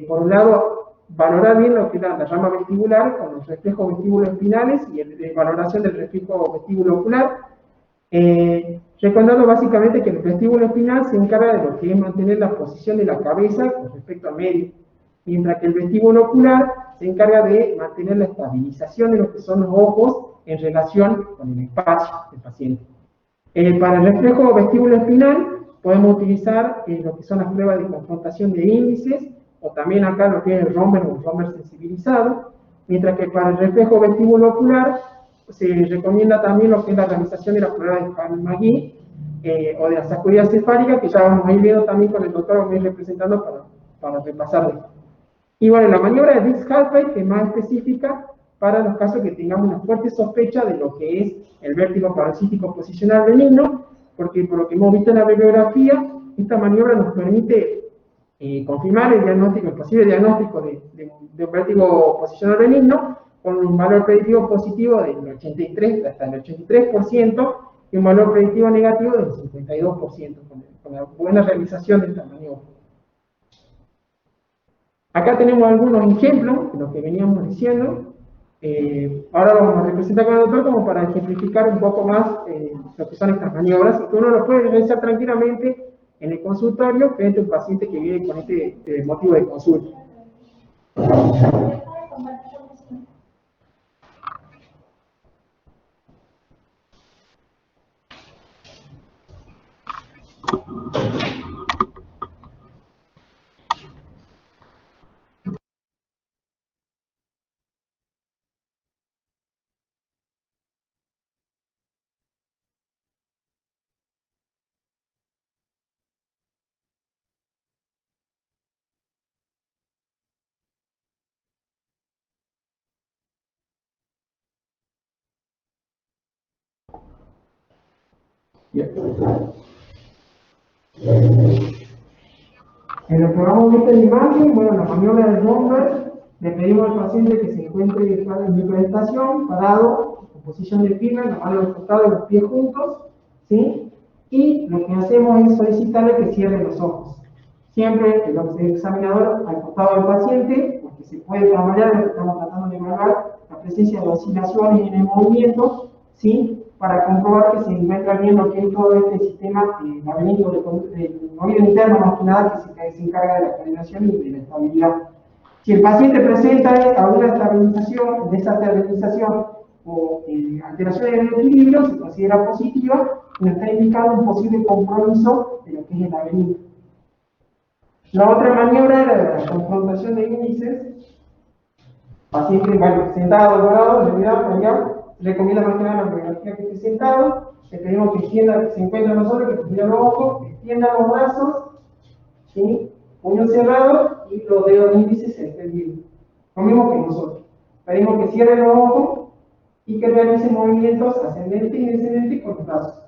Por un lado, valorar bien lo que es la rama vestibular con los reflejos vestíbulo-espinales y la valoración del reflejo vestíbulo-ocular. Recordando básicamente que el vestíbulo espinal se encarga de lo que es mantener la posición de la cabeza con respecto al medio, mientras que el vestíbulo ocular se encarga de mantener la estabilización de lo que son los ojos en relación con el espacio del paciente. Para el reflejo vestíbulo espinal podemos utilizar lo que son las pruebas de confrontación de índices, o también acá lo que es el Romberg o el Romberg sensibilizado, mientras que para el reflejo vestíbulo ocular se recomienda también lo que es la realización de la prueba de Farmagui o de la sacudida cefálica, que ya vamos a ir viendo también con el doctor, vamos a ir representando para repasarlo. Y bueno, la maniobra de Dix-Halfway, que es más específica para los casos que tengamos una fuerte sospecha de lo que es el vértigo paroxístico posicional benigno, porque por lo que hemos visto en la bibliografía, esta maniobra nos permite confirmar el diagnóstico, el posible diagnóstico de un vértigo posicional benigno con un valor predictivo positivo del 83 hasta el 83% y un valor predictivo negativo del 52% con la buena realización de esta maniobra. Acá tenemos algunos ejemplos de lo que veníamos diciendo. Ahora lo vamos a representar con el doctor como para ejemplificar un poco más lo que son estas maniobras y que uno lo puede realizar tranquilamente en el consultorio frente a un paciente que viene con este motivo de consulta. Bien. En lo que vamos a ver en imagen, bueno, la maniobra del bomber, le pedimos al paciente que se encuentre en microestación, parado, en posición de firme, la mano al costado y los pies juntos, ¿sí? Y lo que hacemos es solicitarle que cierre los ojos. Siempre el examinador al costado del paciente, porque se puede trabajar, lo que estamos tratando de evaluar, la presencia de oscilaciones en el movimiento, ¿sí? Para comprobar que se encuentra bien lo que es todo este sistema laberinto del oído interno, más que nada, que se encarga de la coordinación y de la estabilidad. Si el paciente presenta alguna desestabilización o alteración en el equilibrio, se considera positiva y nos está indicando un posible compromiso de lo que es el laberinto. La otra maniobra era la confrontación de índices. Paciente sentado, parado, en realidad, recomienda más que nada la bibliografía que esté sentado, le pedimos que extienda, que se encuentre nosotros, que extienda los ojos, extienda los brazos, ¿sí? Puño cerrado y los dedos índices extendidos. Lo mismo que nosotros. Pedimos que cierre los ojos y que realice movimientos ascendentes y descendentes con los brazos.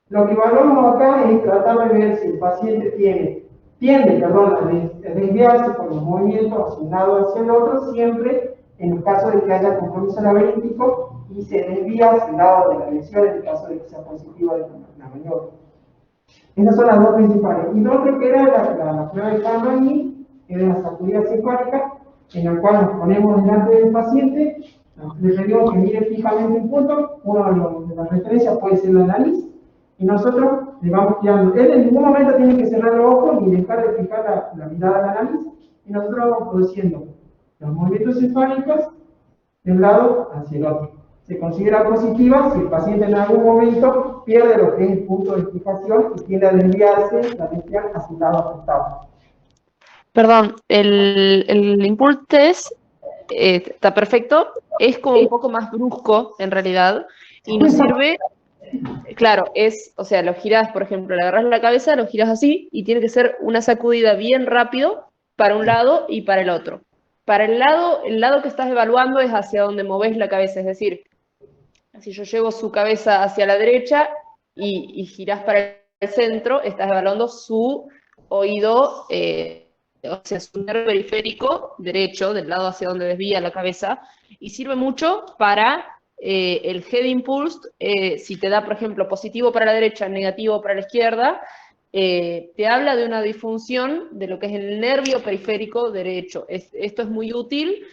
Lo que evaluamos acá es tratar de ver si el paciente tiende a desviarse con los movimientos hacia un lado o hacia el otro, siempre en el caso de que haya compromiso laberíntico y se desvía hacia el lado de la lesión en el caso de que sea positiva de la maniobra. Esas son las dos principales. Y lo otro que era la prueba de Farmagui, que es la sacudida cefálica, en la cual nos ponemos delante del paciente, le pedimos que mire fijamente un punto, una de las referencias puede ser la nariz, y nosotros le vamos guiando. Él en ningún momento tiene que cerrar los ojos ni dejar de fijar la mirada a la nariz, y nosotros vamos produciendo los movimientos cefálicos de un lado hacia el otro. Se considera positiva si el paciente en algún momento pierde lo que es el punto de fijación y tiende a desviarse la atención hacia el lado afectado. Perdón, el impulse test está perfecto, es como un poco más brusco en realidad y nos sirve, claro, o sea, lo girás, por ejemplo, le agarrás la cabeza, lo girás así y tiene que ser una sacudida bien rápido para un lado y para el otro. Para el lado que estás evaluando es hacia donde movés la cabeza, es decir, si yo llevo su cabeza hacia la derecha y girás para el centro, estás evaluando su oído, o sea, su nervio periférico derecho, del lado hacia donde desvía la cabeza, y sirve mucho para el head impulse, si te da, por ejemplo, positivo para la derecha, negativo para la izquierda, te habla de una disfunción de lo que es el nervio periférico derecho. Esto es muy útil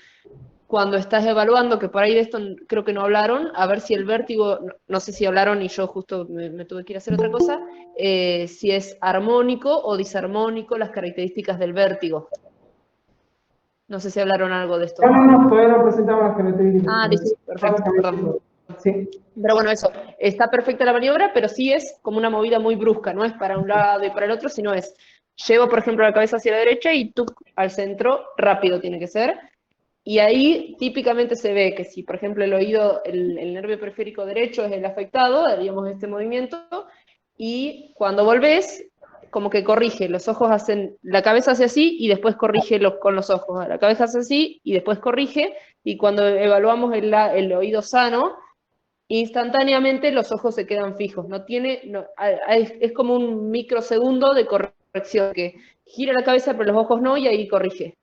cuando estás evaluando, que por ahí de esto creo que no hablaron, a ver si el vértigo, no sé si hablaron y yo justo me tuve que ir a hacer otra cosa, si es armónico o disarmónico, las características del vértigo. No sé si hablaron algo de esto. No, todavía no presentamos las características. Ah, listo, perfecto, perdón. Sí. Pero bueno, eso, está perfecta la maniobra, pero sí es como una movida muy brusca, no es para un lado y para el otro, sino es, llevo por ejemplo la cabeza hacia la derecha y tú al centro, rápido tiene que ser. Y ahí típicamente se ve que si, por ejemplo, el oído, el nervio periférico derecho es el afectado, haríamos este movimiento, y cuando volvés, como que corrige, los ojos hacen, la cabeza hace así y después corrige con los ojos, la cabeza hace así y después corrige, y cuando evaluamos el oído sano, instantáneamente los ojos se quedan fijos, no tiene, es como un microsegundo de corrección, que gira la cabeza pero los ojos no y ahí corrige.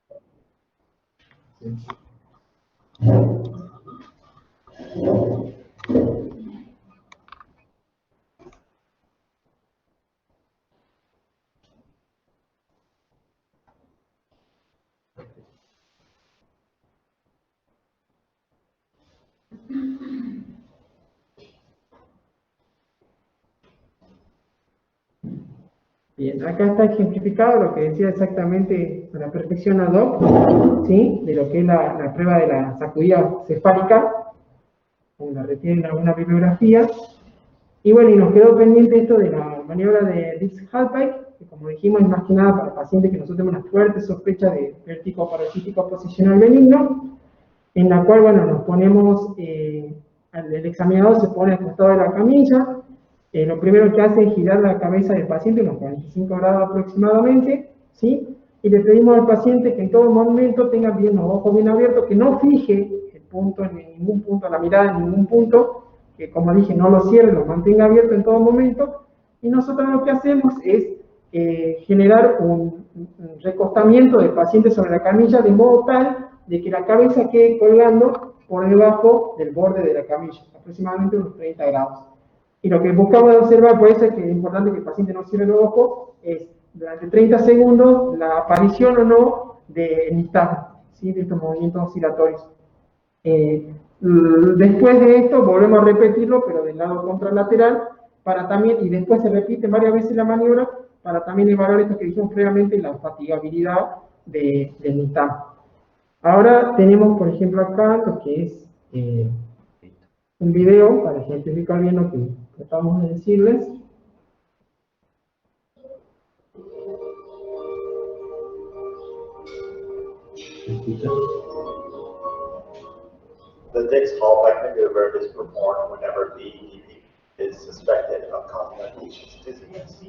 Bien, acá está ejemplificado lo que decía exactamente a la perfección ad hoc, ¿sí? De lo que es la prueba de la sacudida cefálica, como la retienen en alguna bibliografía. Y bueno, y nos quedó pendiente esto de la maniobra de Dix-Hallpike, que como dijimos es más que nada para pacientes que nosotros tenemos una fuerte sospecha de vértigo parasítico posicional benigno, en la cual, bueno, nos ponemos, el examinador se pone al costado de la camilla, lo primero que hace es girar la cabeza del paciente unos 45 grados aproximadamente, ¿sí? Y le pedimos al paciente que en todo momento tenga bien los ojos bien abiertos, que no fije el punto en ningún punto, la mirada en ningún punto, que como dije, no lo cierre, lo mantenga abierto en todo momento, y nosotros lo que hacemos es generar un recostamiento del paciente sobre la camilla de modo tal de que la cabeza quede colgando por debajo del borde de la camilla, aproximadamente unos 30 grados. Y lo que buscamos observar, por eso es que es importante que el paciente no cierre los ojos, es durante 30 segundos la aparición o no de nistagmo, ¿sí? De estos movimientos oscilatorios. Después de esto volvemos a repetirlo, pero del lado contralateral, para también, y después se repite varias veces la maniobra, para también evaluar esto que dijimos previamente, la fatigabilidad del nistagmo. Ahora tenemos, por ejemplo, acá lo que es un video para ejemplificar bien lo que tratamos de decirles. The Dix-Hallpike maneuver is performed whenever BEP is suspected of causing a patient's dizziness.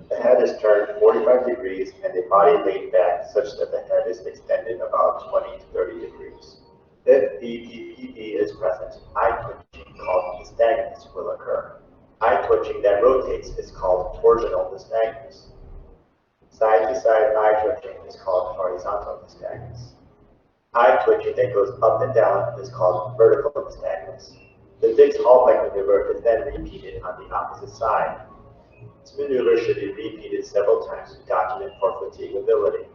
The head is turned 45 degrees and the body laid back such that the head is extended about 20 to 30 degrees. If BEP is present, eye twitching called nystagmus will occur. Eye twitching that rotates is called torsional nystagmus. Side-to-side eye twitching is called horizontal nystagmus. Eye twitching that goes up and down is called vertical nystagmus. The Dix-Hallpike maneuver is then repeated on the opposite side. This maneuver should be repeated several times to document for fatigability.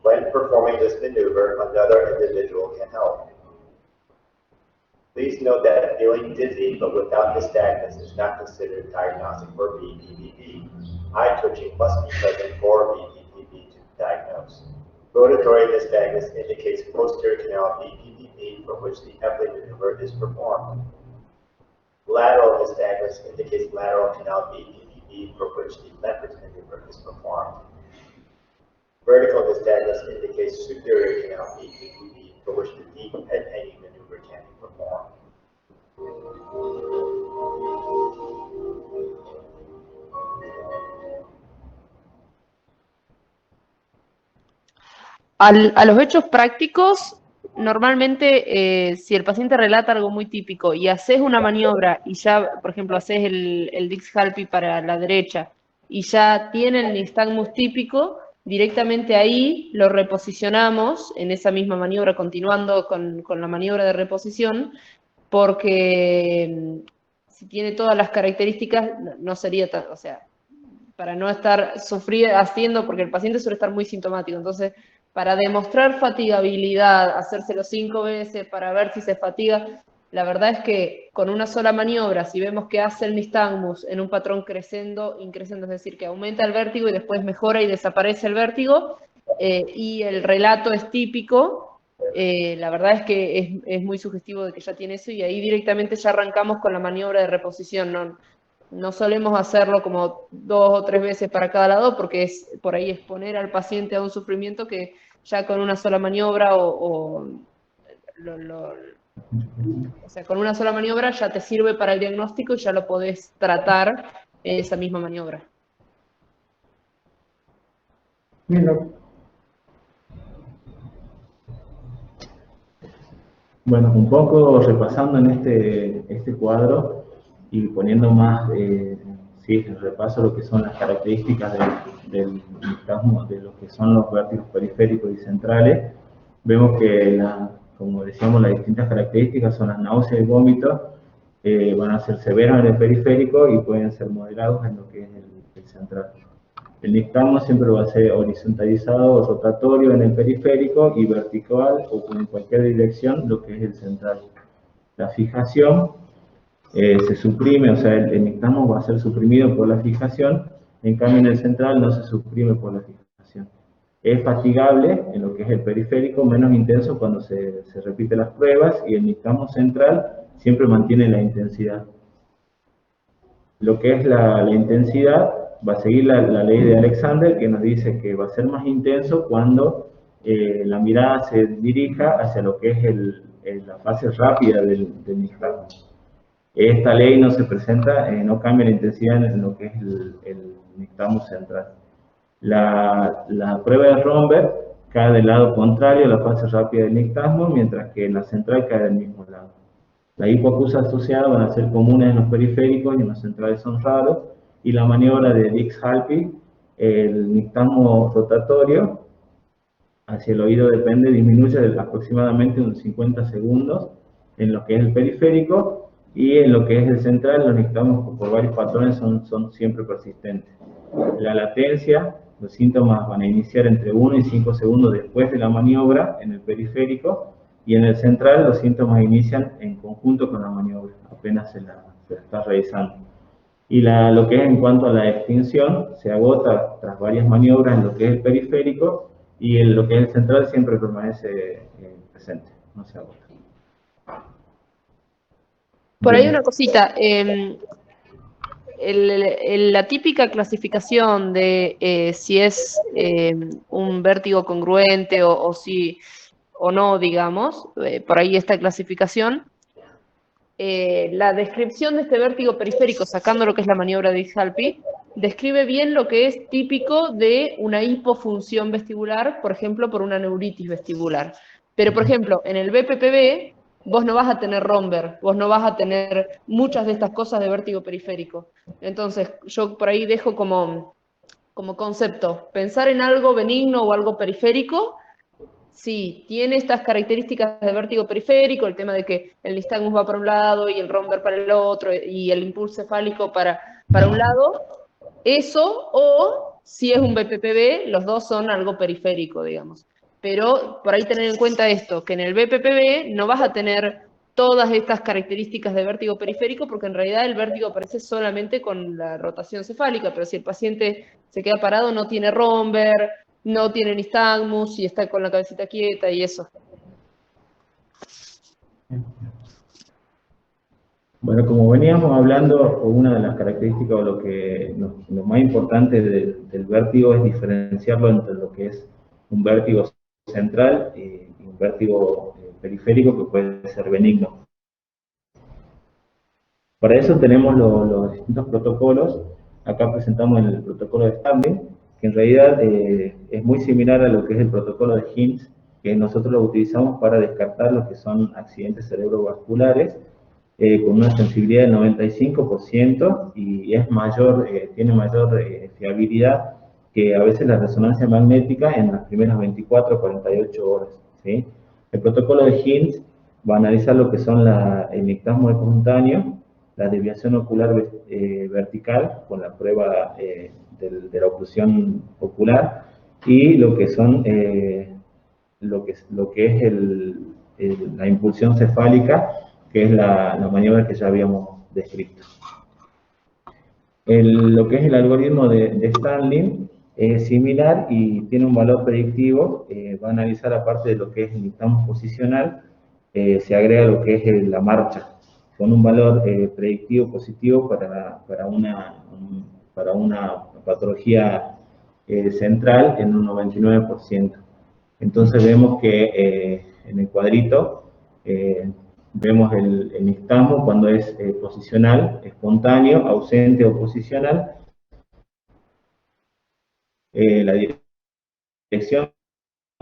When performing this maneuver, another individual can help. Please note that feeling dizzy but without nystagmus is not considered diagnostic for BPPV. Eye twitching must be present for BPPV to diagnose. Rotatory nystagmus indicates posterior canal BPPV for which the Epley maneuver is performed. Lateral nystagmus indicates lateral canal BPPV for which the Lempert's maneuver is performed. Vertical nystagmus indicates superior canal BPPV for which the deep head hanging maneuver can be performed. A los hechos prácticos, normalmente si el paciente relata algo muy típico y haces una maniobra y ya, por ejemplo, haces el Dix-Hallpike para la derecha y ya tiene el nistagmus típico, directamente ahí lo reposicionamos en esa misma maniobra, continuando con la maniobra de reposición, porque si tiene todas las características, no sería tan, o sea, para no estar haciendo, porque el paciente suele estar muy sintomático, entonces para demostrar fatigabilidad, hacérselo 5 veces para ver si se fatiga, la verdad es que con una sola maniobra, si vemos que hace el nistagmus en un patrón creciendo, increciendo, es decir, que aumenta el vértigo y después mejora y desaparece el vértigo, y el relato es típico, la verdad es que es muy sugestivo de que ya tiene eso, y ahí directamente ya arrancamos con la maniobra de reposición, No solemos hacerlo como 2 o 3 veces para cada lado porque es por ahí exponer al paciente a un sufrimiento que ya con una sola maniobra o sea, con una sola maniobra ya te sirve para el diagnóstico y ya lo podés tratar en esa misma maniobra. Bien, Doc. Bueno, un poco repasando en este cuadro y poniendo más, sí, en repaso lo que son las características del nistagmo, de lo que son los vértigos periféricos y centrales, vemos que, como decíamos, las distintas características son las náuseas y vómitos, van a ser severos en el periférico y pueden ser moderados en lo que es el central. El nistagmo siempre va a ser horizontalizado o rotatorio en el periférico y vertical o en cualquier dirección lo que es el central. La fijación se suprime, o sea, el nistagmo va a ser suprimido por la fijación, en cambio en el central no se suprime por la fijación. Es fatigable en lo que es el periférico, menos intenso cuando se repiten las pruebas, y el nistagmo central siempre mantiene la intensidad. Lo que es la intensidad va a seguir la ley de Alexander, que nos dice que va a ser más intenso cuando la mirada se dirija hacia lo que es la fase rápida del nistagmo. Esta ley no se presenta, no cambia la intensidad en lo que es el nistagmo central. La prueba de Romberg cae del lado contrario a la fase rápida del nistagmo, mientras que la central cae del mismo lado. La hipoacusia asociada van a ser comunes en los periféricos y en los centrales son raros, y la maniobra de Dix-Halpy, el nistagmo rotatorio hacia el oído depende, disminuye aproximadamente unos 50 segundos en lo que es el periférico, y en lo que es el central los nistagmos por varios patrones son siempre persistentes. La latencia, los síntomas van a iniciar entre 1 y 5 segundos después de la maniobra en el periférico, y en el central los síntomas inician en conjunto con la maniobra, apenas se la está realizando. Y lo que es en cuanto a la extinción, se agota tras varias maniobras en lo que es el periférico, y en lo que es el central siempre permanece presente, no se agota. Por ahí Bien. una cosita, la típica clasificación de si es un vértigo congruente o si o no, digamos, por ahí esta clasificación, la descripción de este vértigo periférico, sacando lo que es la maniobra de Dix-Halpy, describe bien lo que es típico de una hipofunción vestibular, por ejemplo, por una neuritis vestibular. Pero, por ejemplo, en el BPPV, vos no vas a tener Romberg, vos no vas a tener muchas de estas cosas de vértigo periférico. Entonces, yo por ahí dejo como concepto, pensar en algo benigno o algo periférico. Sí, tiene estas características de vértigo periférico, el tema de que el nistagmus va para un lado y el Romberg para el otro, y el impulso cefálico para un lado. Eso, o si es un BPPV, los dos son algo periférico, digamos. Pero por ahí tener en cuenta esto, que en el BPPV no vas a tener todas estas características de vértigo periférico, porque en realidad el vértigo aparece solamente con la rotación cefálica, pero si el paciente se queda parado no tiene Romberg, no tiene nistagmus y está con la cabecita quieta y eso. Bueno, como veníamos hablando, una de las características o lo más importante del vértigo es diferenciarlo entre lo que es un vértigo central y un vértigo periférico que puede ser benigno. Para eso tenemos los distintos protocolos. Acá presentamos el protocolo de Starling, que en realidad es muy similar a lo que es el protocolo de Hincks, que nosotros lo utilizamos para descartar lo que son accidentes cerebrovasculares, con una sensibilidad del 95%, y es mayor, tiene mayor fiabilidad que a veces la resonancia magnética en las primeras 24 o 48 horas. ¿Sí? El protocolo de Hincks va a analizar lo que son el nistagmo espontáneo, la desviación ocular vertical con la prueba de la oclusión ocular, y lo que son lo que es la impulsión cefálica, que es la maniobra que ya habíamos descrito. Lo que es el algoritmo de Starling es similar y tiene un valor predictivo. Va a analizar, aparte de lo que es el nistagmo posicional, se agrega lo que es la marcha. con un valor predictivo positivo para una patología central en un 99%. Entonces vemos que en el cuadrito vemos el nixtasmo cuando es posicional, espontáneo, ausente o posicional. La dirección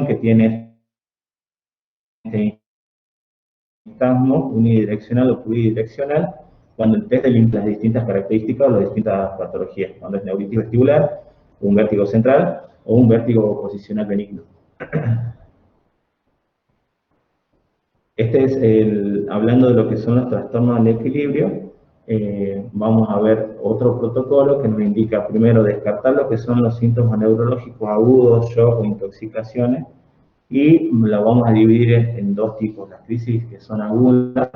que tiene este nixtasmo, unidireccional o pluridireccional, cuando el test de las distintas características o las distintas patologías, cuando es neuritis vestibular, un vértigo central o un vértigo posicional benigno. Este es hablando de lo que son los trastornos del equilibrio. Vamos a ver otro protocolo que nos indica primero descartar lo que son los síntomas neurológicos agudos, shock o intoxicaciones, y la vamos a dividir en dos tipos: las crisis que son agudas,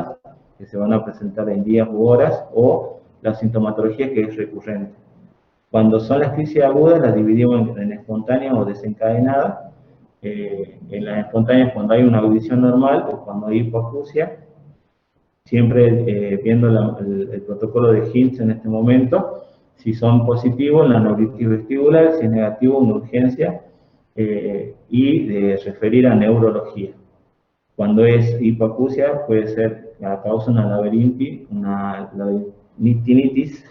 que se van a presentar en días u horas, o la sintomatología que es recurrente. Cuando son las crisis agudas las dividimos en espontáneas o desencadenadas. En las espontáneas cuando hay una audición normal o cuando hay hipoacusia, siempre viendo el protocolo de Hintz en este momento, si son positivos, la neuritis vestibular; si es negativo, una urgencia, y de referir a neurología. Cuando es hipoacusia, puede ser a causa de una laberintitis, una labirintinitis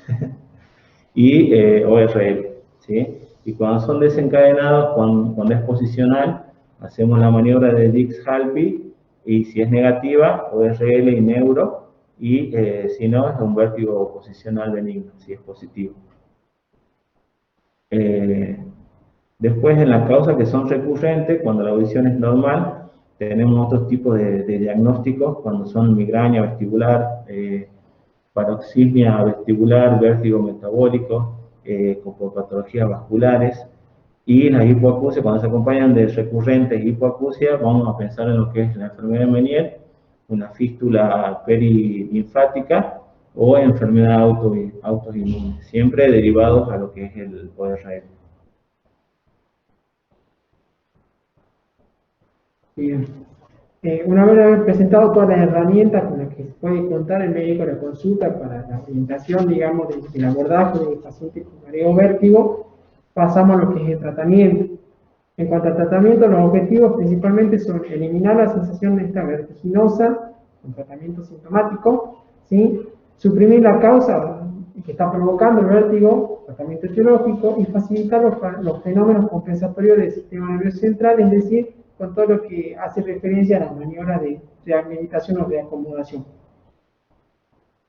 y ORL, ¿sí? Y cuando son desencadenados, cuando es posicional, hacemos la maniobra de Dix-Halpy, y si es negativa, ORL y neuro, y si no, es un vértigo posicional benigno, si es positivo. Después, en las causas que son recurrentes, cuando la audición es normal, tenemos otros tipos de diagnósticos, cuando son migraña vestibular, paroxismia vestibular, vértigo metabólico, con patologías vasculares, y la hipoacusia, cuando se acompañan de recurrentes hipoacusia, vamos a pensar en lo que es la enfermedad de Meniere, una fístula perilinfática o enfermedad autoinmune, siempre derivados a lo que es el ORL. Bien. Una vez haber presentado todas las herramientas con las que se puede contar el médico en la consulta para la orientación, digamos, del abordaje del paciente con mareo o vértigo, pasamos a lo que es el tratamiento. En cuanto al tratamiento, los objetivos principalmente son eliminar la sensación de esta vertiginosa, un tratamiento sintomático, ¿sí? Suprimir la causa que está provocando el vértigo, tratamiento etiológico, y facilitar los fenómenos compensatorios del sistema nervioso central, es decir, con todo lo que hace referencia a la maniobra de rehabilitación o reacomodación.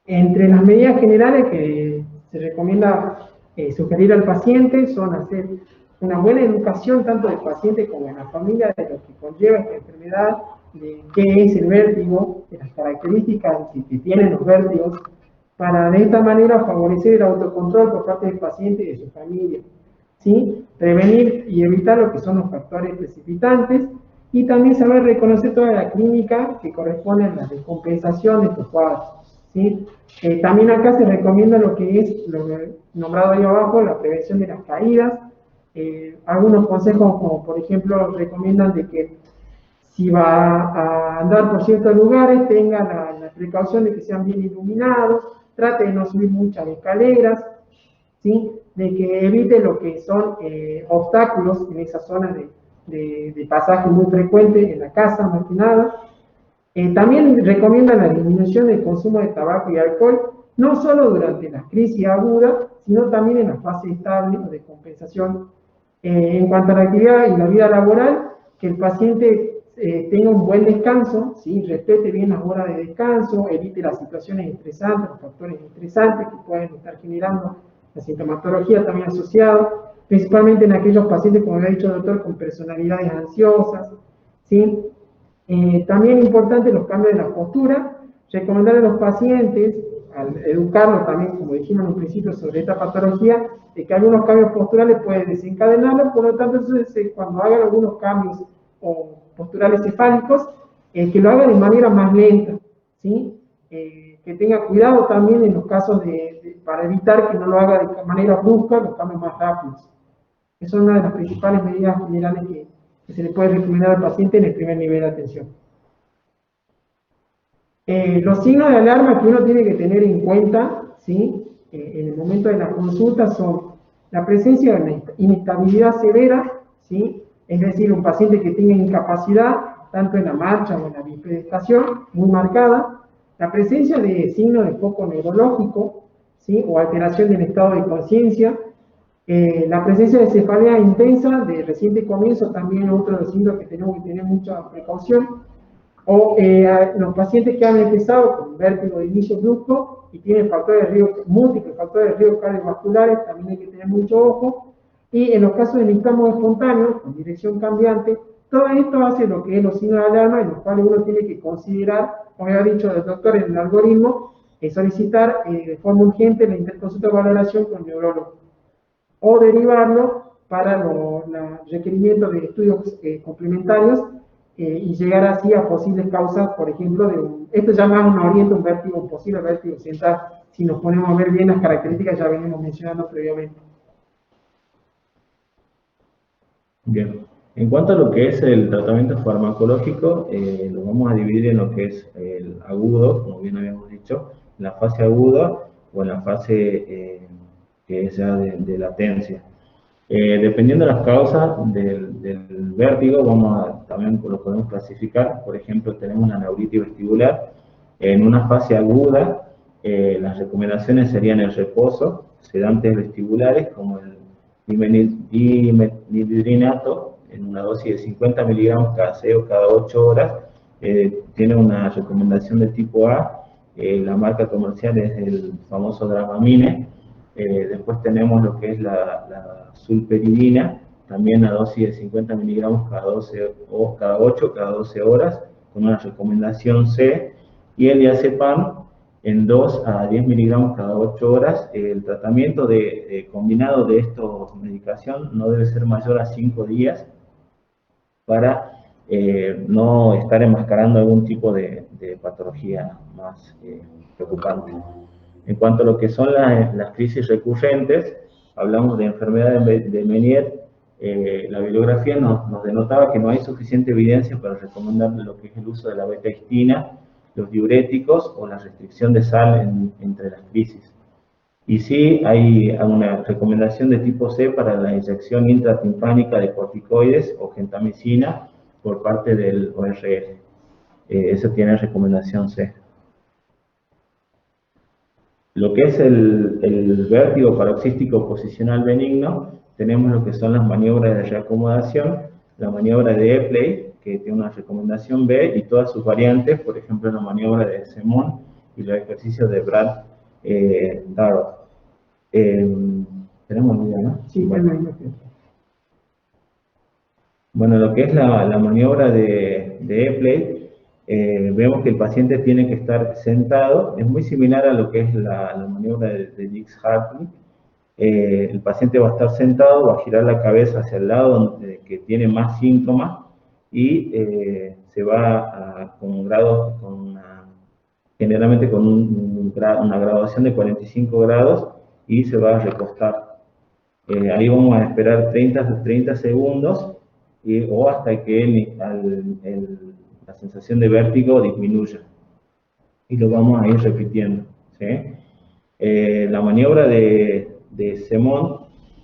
Entre las medidas generales que se recomienda sugerir al paciente son hacer una buena educación tanto del paciente como de la familia de lo que conlleva esta enfermedad, de qué es el vértigo, de las características que tienen los vértigos, para de esta manera favorecer el autocontrol por parte del paciente y de su familia, ¿sí? Prevenir y evitar lo que son los factores precipitantes, y también saber reconocer toda la clínica que corresponde a la descompensación de estos cuadros, ¿sí? También acá se recomienda lo que es lo nombrado ahí abajo, la prevención de las caídas. Algunos consejos, como por ejemplo, recomiendan de que si va a andar por ciertos lugares, tenga la precaución de que sean bien iluminados, trate de no subir muchas escaleras, ¿sí? De que evite lo que son obstáculos en esa zona de pasaje muy frecuente en la casa, más que nada. También recomiendan la disminución del consumo de tabaco y alcohol, no solo durante las crisis agudas, sino también en la fase estable o de compensación. En cuanto a la actividad y la vida laboral, que el paciente tenga un buen descanso, ¿sí? Respete bien las horas de descanso, evite las situaciones estresantes, los factores estresantes que pueden estar generando la sintomatología también asociada, principalmente en aquellos pacientes, como le ha dicho el doctor, con personalidades ansiosas, ¿sí? También es importante los cambios de la postura, recomendar a los pacientes, al educarlos también, como dijimos en un principio sobre esta patología, de que algunos cambios posturales pueden desencadenarlo, por lo tanto, entonces, cuando hagan algunos cambios posturales cefálicos, que lo haga de manera más lenta, ¿sí? Que tenga cuidado también en los casos para evitar que no lo haga de manera brusca, los cambios más rápidos. Esa es una de las principales medidas generales que se le puede recomendar al paciente en el primer nivel de atención. Los signos de alarma que uno tiene que tener en cuenta, ¿sí? En el momento de la consulta son la presencia de una inestabilidad severa, ¿sí? Es decir, un paciente que tenga incapacidad, tanto en la marcha o en la bipedestación, muy marcada, la presencia de signos de foco neurológico, ¿sí? O alteración del estado de conciencia, la presencia de cefalea intensa de reciente comienzo, también otro de los signos que tenemos que tener mucha precaución, o los pacientes que han empezado con vértigo de inicio brusco y tienen factores de riesgo, múltiples factores de riesgo cardiovasculares, también hay que tener mucho ojo. Y en los casos de nistagmos espontáneos, con dirección cambiante, todo esto hace lo que es los signos de alarma, en los cuales uno tiene que considerar, como había dicho el doctor en el algoritmo, solicitar de forma urgente la interconsulta de valoración con el neurólogo, o derivarlo para los requerimientos de estudios complementarios y llegar así a posibles causas, por ejemplo, esto ya más nos orienta un vértigo, un posible vértigo central, si nos ponemos a ver bien las características ya venimos mencionando previamente. Bien. En cuanto a lo que es el tratamiento farmacológico, lo vamos a dividir en lo que es el agudo, como bien habíamos dicho, en la fase aguda o en la fase que es ya de latencia. Dependiendo de las causas del vértigo, también lo podemos clasificar. Por ejemplo, tenemos una neuritis vestibular. En una fase aguda, las recomendaciones serían el reposo, sedantes vestibulares como el dimethylidrinato en una dosis de 50 miligramos cada 6 o cada 8 horas. Tiene una recomendación de tipo A. La marca comercial es el famoso Dramamine. Después tenemos lo que es la sulperidina, también a dosis de 50 miligramos cada 12 o cada 8 o cada 12 horas, con una recomendación C, y el diazepam en 2 a 10 miligramos cada 8 horas. El tratamiento combinado de esta medicación no debe ser mayor a 5 días para no estar enmascarando algún tipo de patología más preocupante. En cuanto a lo que son las crisis recurrentes, hablamos de enfermedades de Meniere. La bibliografía nos denotaba que no hay suficiente evidencia para recomendar lo que es el uso de la betahistina, los diuréticos o la restricción de sal entre las crisis. Y sí hay una recomendación de tipo C para la inyección intratimpánica de corticoides o gentamicina por parte del ORF. Eso tiene recomendación C. Lo que es el vértigo paroxístico posicional benigno, tenemos lo que son las maniobras de reacomodación, la maniobra de Epley, que tiene una recomendación B, y todas sus variantes, por ejemplo, la maniobra de Semon y los ejercicios de Brad Darrow. Tenemos idea, ¿no? Sí, bueno, lo que es la maniobra de Epley, vemos que el paciente tiene que estar sentado. Es muy similar a lo que es la maniobra de Dix-Hartley. El paciente va a estar sentado, va a girar la cabeza hacia el lado que tiene más síntomas y se va con grados, generalmente con una graduación de 45 grados, y se va a recostar. Ahí vamos a esperar 30 segundos o hasta que la sensación de vértigo disminuya. Y lo vamos a ir repitiendo, ¿sí? La maniobra de Semon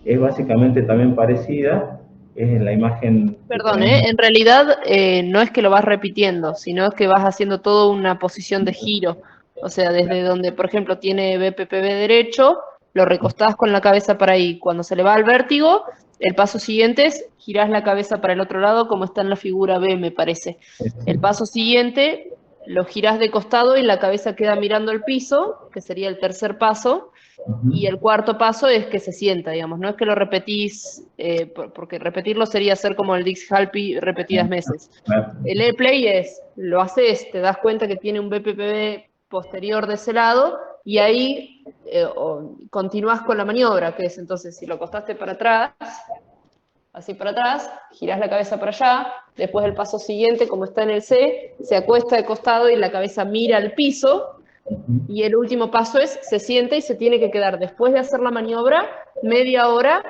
es básicamente también parecida, es en la imagen... Perdón, en realidad no es que lo vas repitiendo, sino que vas haciendo toda una posición de giro. O sea, desde donde, por ejemplo, tiene BPPB derecho, lo recostás con la cabeza para ahí. Cuando se le va al vértigo, el paso siguiente es girás la cabeza para el otro lado, como está en la figura B, me parece. El paso siguiente lo girás de costado y la cabeza queda mirando el piso, que sería el tercer paso. Y el cuarto paso es que se sienta, digamos, no es que lo repetís, porque repetirlo sería hacer como el Dix-Hartley repetidas veces. El E-Play es, lo haces, te das cuenta que tiene un BPPB posterior de ese lado, y ahí continúas con la maniobra, que es entonces, si lo acostaste para atrás, así para atrás, girás la cabeza para allá, después el paso siguiente, como está en el C, se acuesta de costado y la cabeza mira al piso. Y el último paso es, se sienta y se tiene que quedar, después de hacer la maniobra, media hora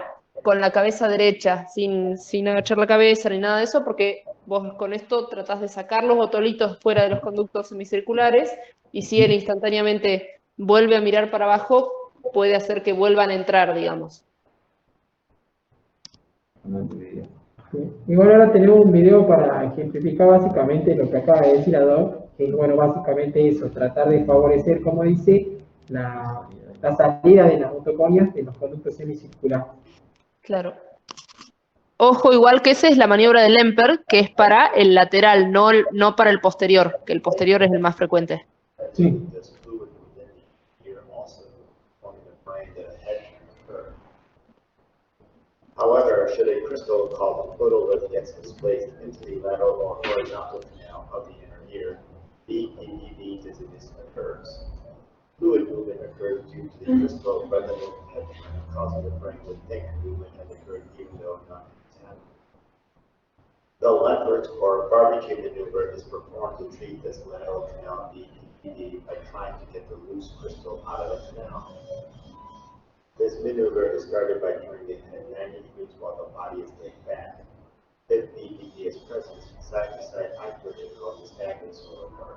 con la cabeza derecha, sin agachar la cabeza ni nada de eso, porque Vos con esto tratás de sacar los otolitos fuera de los conductos semicirculares y si él instantáneamente vuelve a mirar para abajo, puede hacer que vuelvan a entrar, digamos. Sí. Igual ahora tenemos un video para ejemplificar básicamente lo que acaba de decir Adoc, que es bueno, básicamente eso, tratar de favorecer, como dice, la salida de las motoconias de los conductos semicirculares. Claro. Ojo, igual que esa es la maniobra del Lemper, que es para el lateral, no para el posterior, que el posterior es el más frecuente. Sí. There's fluid within the ear also forming the brain that a head can occur. However, should a crystal called the photolith gets displaced into the lateral or horizontal canal of the inner ear, BPPV dizziness occurs. Fluid movement occurs due to the crystal rather than head tremor, causing the brain to think movement has occurred even though not intended. The Leffert or barbecue maneuver is performed to treat this lateral canal BPPV by trying to get the loose crystal out of the canal. This maneuver is started by turning the head 90 degrees while the body is laid back. If BPP is present, side-to-side eye twitching causes stagnance or occur.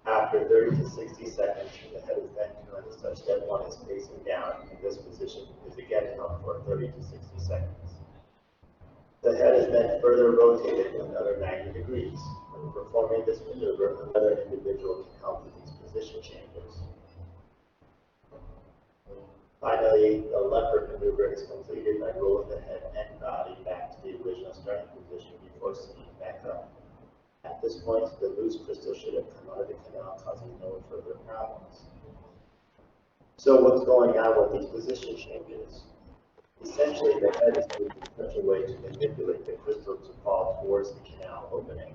After 30 to 60 seconds, the head is then turned such that one is facing down, and this position is again held for 30 to 60 seconds. The head is then further rotated another 90 degrees. When performing this maneuver, another individual can help with these position changes. Finally, the Leffert maneuver is completed by rolling the head and body back to the original starting position before sitting back up. At this point, the loose crystal should have come out of the canal, causing no further problems. So what's going on with these position changes? Essentially, the head is moved in such a way to manipulate the crystal to fall towards the canal opening.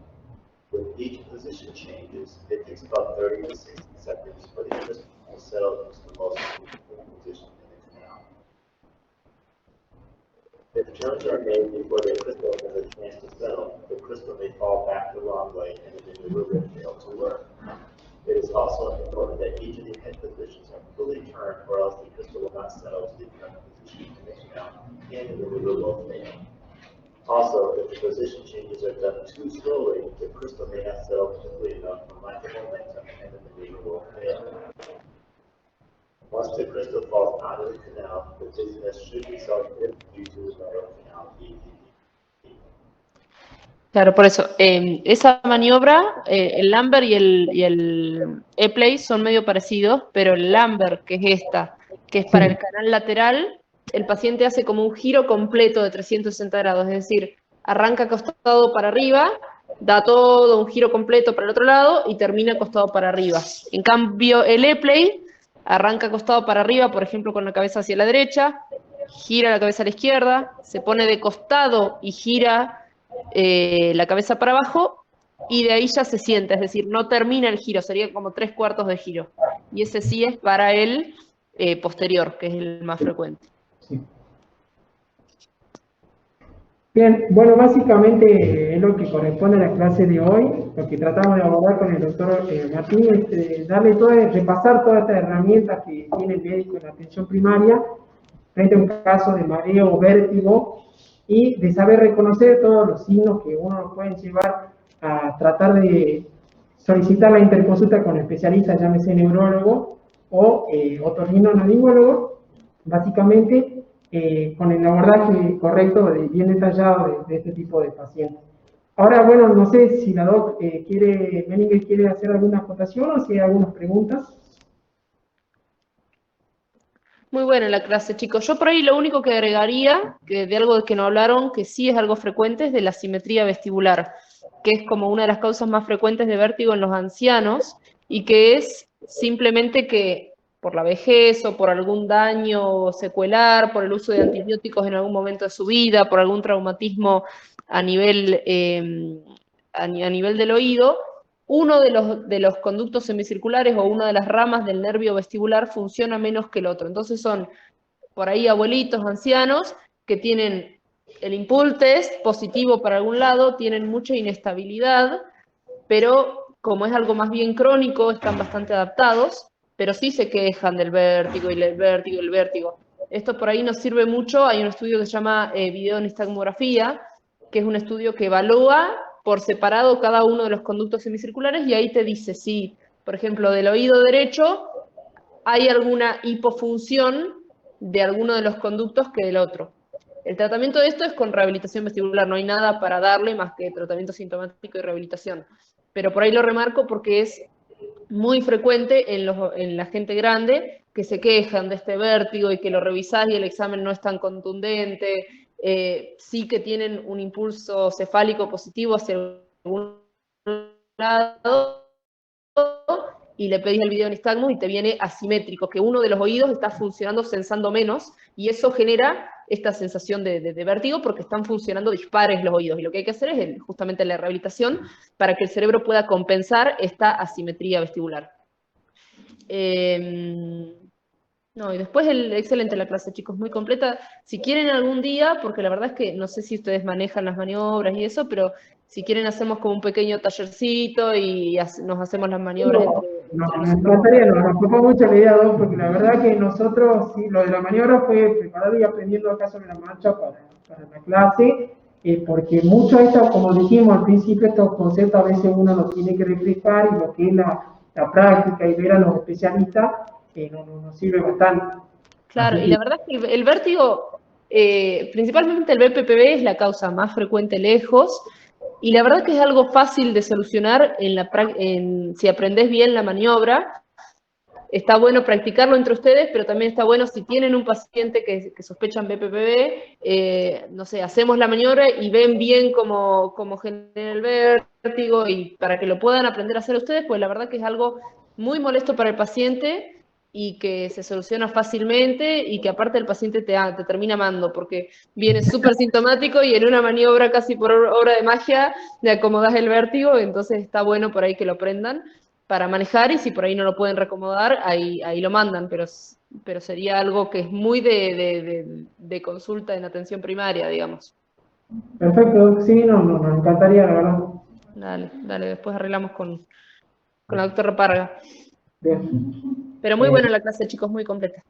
With each position changes, it takes about 30 to 60 seconds for the crystal to settle into the most comfortable position in the canal. If turns are made before the crystal has a chance to settle, the crystal may fall back the wrong way and the maneuver will fail to work. It is also important that each of the head positions are fully turned or else the crystal will not settle to the correct position in the canal and the maneuver will fail. Also, if the position changes are done too slowly, the crystal may not settle quickly enough for lack of momentum and the maneuver will fail. Once the crystal falls out of the canal, the dizziness should be self-inflicted due to the lateral canal BPP. Claro, por eso, esa maniobra, el Lambert y el E-Play son medio parecidos, pero el Lambert, que es esta, que es para el canal lateral, el paciente hace como un giro completo de 360 grados, es decir, arranca acostado para arriba, da todo un giro completo para el otro lado y termina acostado para arriba. En cambio, el E-Play arranca acostado para arriba, por ejemplo, con la cabeza hacia la derecha, gira la cabeza a la izquierda, se pone de costado y gira la cabeza para abajo y de ahí ya se sienta, es decir, no termina el giro, sería como 3/4 de giro. Y ese sí es para el posterior, que es el más frecuente. Sí. Bien, bueno, básicamente es lo que corresponde a la clase de hoy, lo que tratamos de abordar con el doctor Martín, repasar todas estas herramientas que tiene el médico en la atención primaria frente a un caso de mareo o vértigo y de saber reconocer todos los signos que uno nos pueden llevar a tratar de solicitar la interconsulta con especialistas, llámese neurólogo o otorrinolaringólogo, básicamente con el abordaje correcto, bien detallado de este tipo de pacientes. Ahora, bueno, no sé si la doc Menninger quiere hacer alguna acotación o si hay algunas preguntas. Muy buena la clase, chicos. Yo por ahí lo único que agregaría, que de algo de que no hablaron, que sí es algo frecuente, es de la simetría vestibular, que es como una de las causas más frecuentes de vértigo en los ancianos y que es simplemente que por la vejez o por algún daño secuelar, por el uso de antibióticos en algún momento de su vida, por algún traumatismo a nivel, a nivel del oído, uno de los conductos semicirculares o una de las ramas del nervio vestibular funciona menos que el otro. Entonces son por ahí abuelitos, ancianos, que tienen el impulse positivo para algún lado, tienen mucha inestabilidad, pero como es algo más bien crónico, están bastante adaptados, pero sí se quejan del vértigo y el vértigo y el vértigo. Esto por ahí nos sirve mucho, hay un estudio que se llama videonistagmografía, que es un estudio que evalúa por separado cada uno de los conductos semicirculares y ahí te dice si, por ejemplo, del oído derecho hay alguna hipofunción de alguno de los conductos que del otro. El tratamiento de esto es con rehabilitación vestibular, no hay nada para darle más que tratamiento sintomático y rehabilitación. Pero por ahí lo remarco porque es muy frecuente en la gente grande que se quejan de este vértigo y que lo revisás y el examen no es tan contundente, sí que tienen un impulso cefálico positivo hacia algún lado, y le pedís el video en nistagmus y te viene asimétrico, que uno de los oídos está funcionando sensando menos, y eso genera esta sensación de vértigo porque están funcionando dispares los oídos. Y lo que hay que hacer es justamente la rehabilitación para que el cerebro pueda compensar esta asimetría vestibular. No, y después excelente la clase, chicos, muy completa. Si quieren algún día, porque la verdad es que no sé si ustedes manejan las maniobras y eso, pero si quieren hacemos como un pequeño tallercito y nos hacemos las maniobras Nos encantaría, nos preocupó mucho la idea 2, porque la verdad que nosotros, sí, lo de la maniobra fue preparado y aprendiendo acá sobre la marcha para la clase, porque mucho de esto, como dijimos al principio, estos conceptos a veces uno los tiene que reflejar y lo que es la práctica y ver a los especialistas nos sirve bastante. Claro, y la verdad es que el vértigo, principalmente el BPPV, es la causa más frecuente lejos, y la verdad que es algo fácil de solucionar si aprendés bien la maniobra. Está bueno practicarlo entre ustedes, pero también está bueno si tienen un paciente que sospechan BPPV, no sé, hacemos la maniobra y ven bien cómo genera el vértigo, y para que lo puedan aprender a hacer ustedes, pues la verdad que es algo muy molesto para el paciente y que se soluciona fácilmente y que aparte el paciente te termina amando porque viene súper sintomático y en una maniobra casi por obra de magia le acomodas el vértigo, entonces está bueno por ahí que lo aprendan para manejar, y si por ahí no lo pueden reacomodar, ahí lo mandan, pero sería algo que es muy de consulta en atención primaria, digamos. Perfecto, sí, nos encantaría, la verdad. Dale, después arreglamos con la doctora Parga. Bien. Pero muy buena la clase, chicos, muy completa.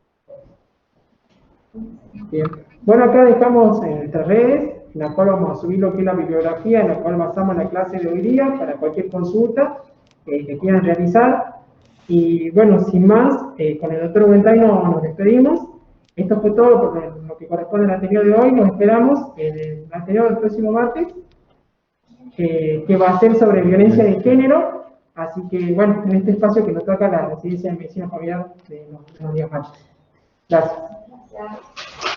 Bien. Bueno, acá dejamos en nuestras redes, en la cual vamos a subir lo que es la bibliografía, en la cual basamos la clase de hoy día para cualquier consulta que quieran realizar. Y bueno, sin más, con el doctor Bentay nos despedimos. Esto fue todo por lo que corresponde al anterior de hoy. Nos esperamos en el anterior del próximo martes, que va a ser sobre violencia de género. Así que, bueno, en este espacio que nos toca la residencia de medicina familiar de los días martes. Gracias.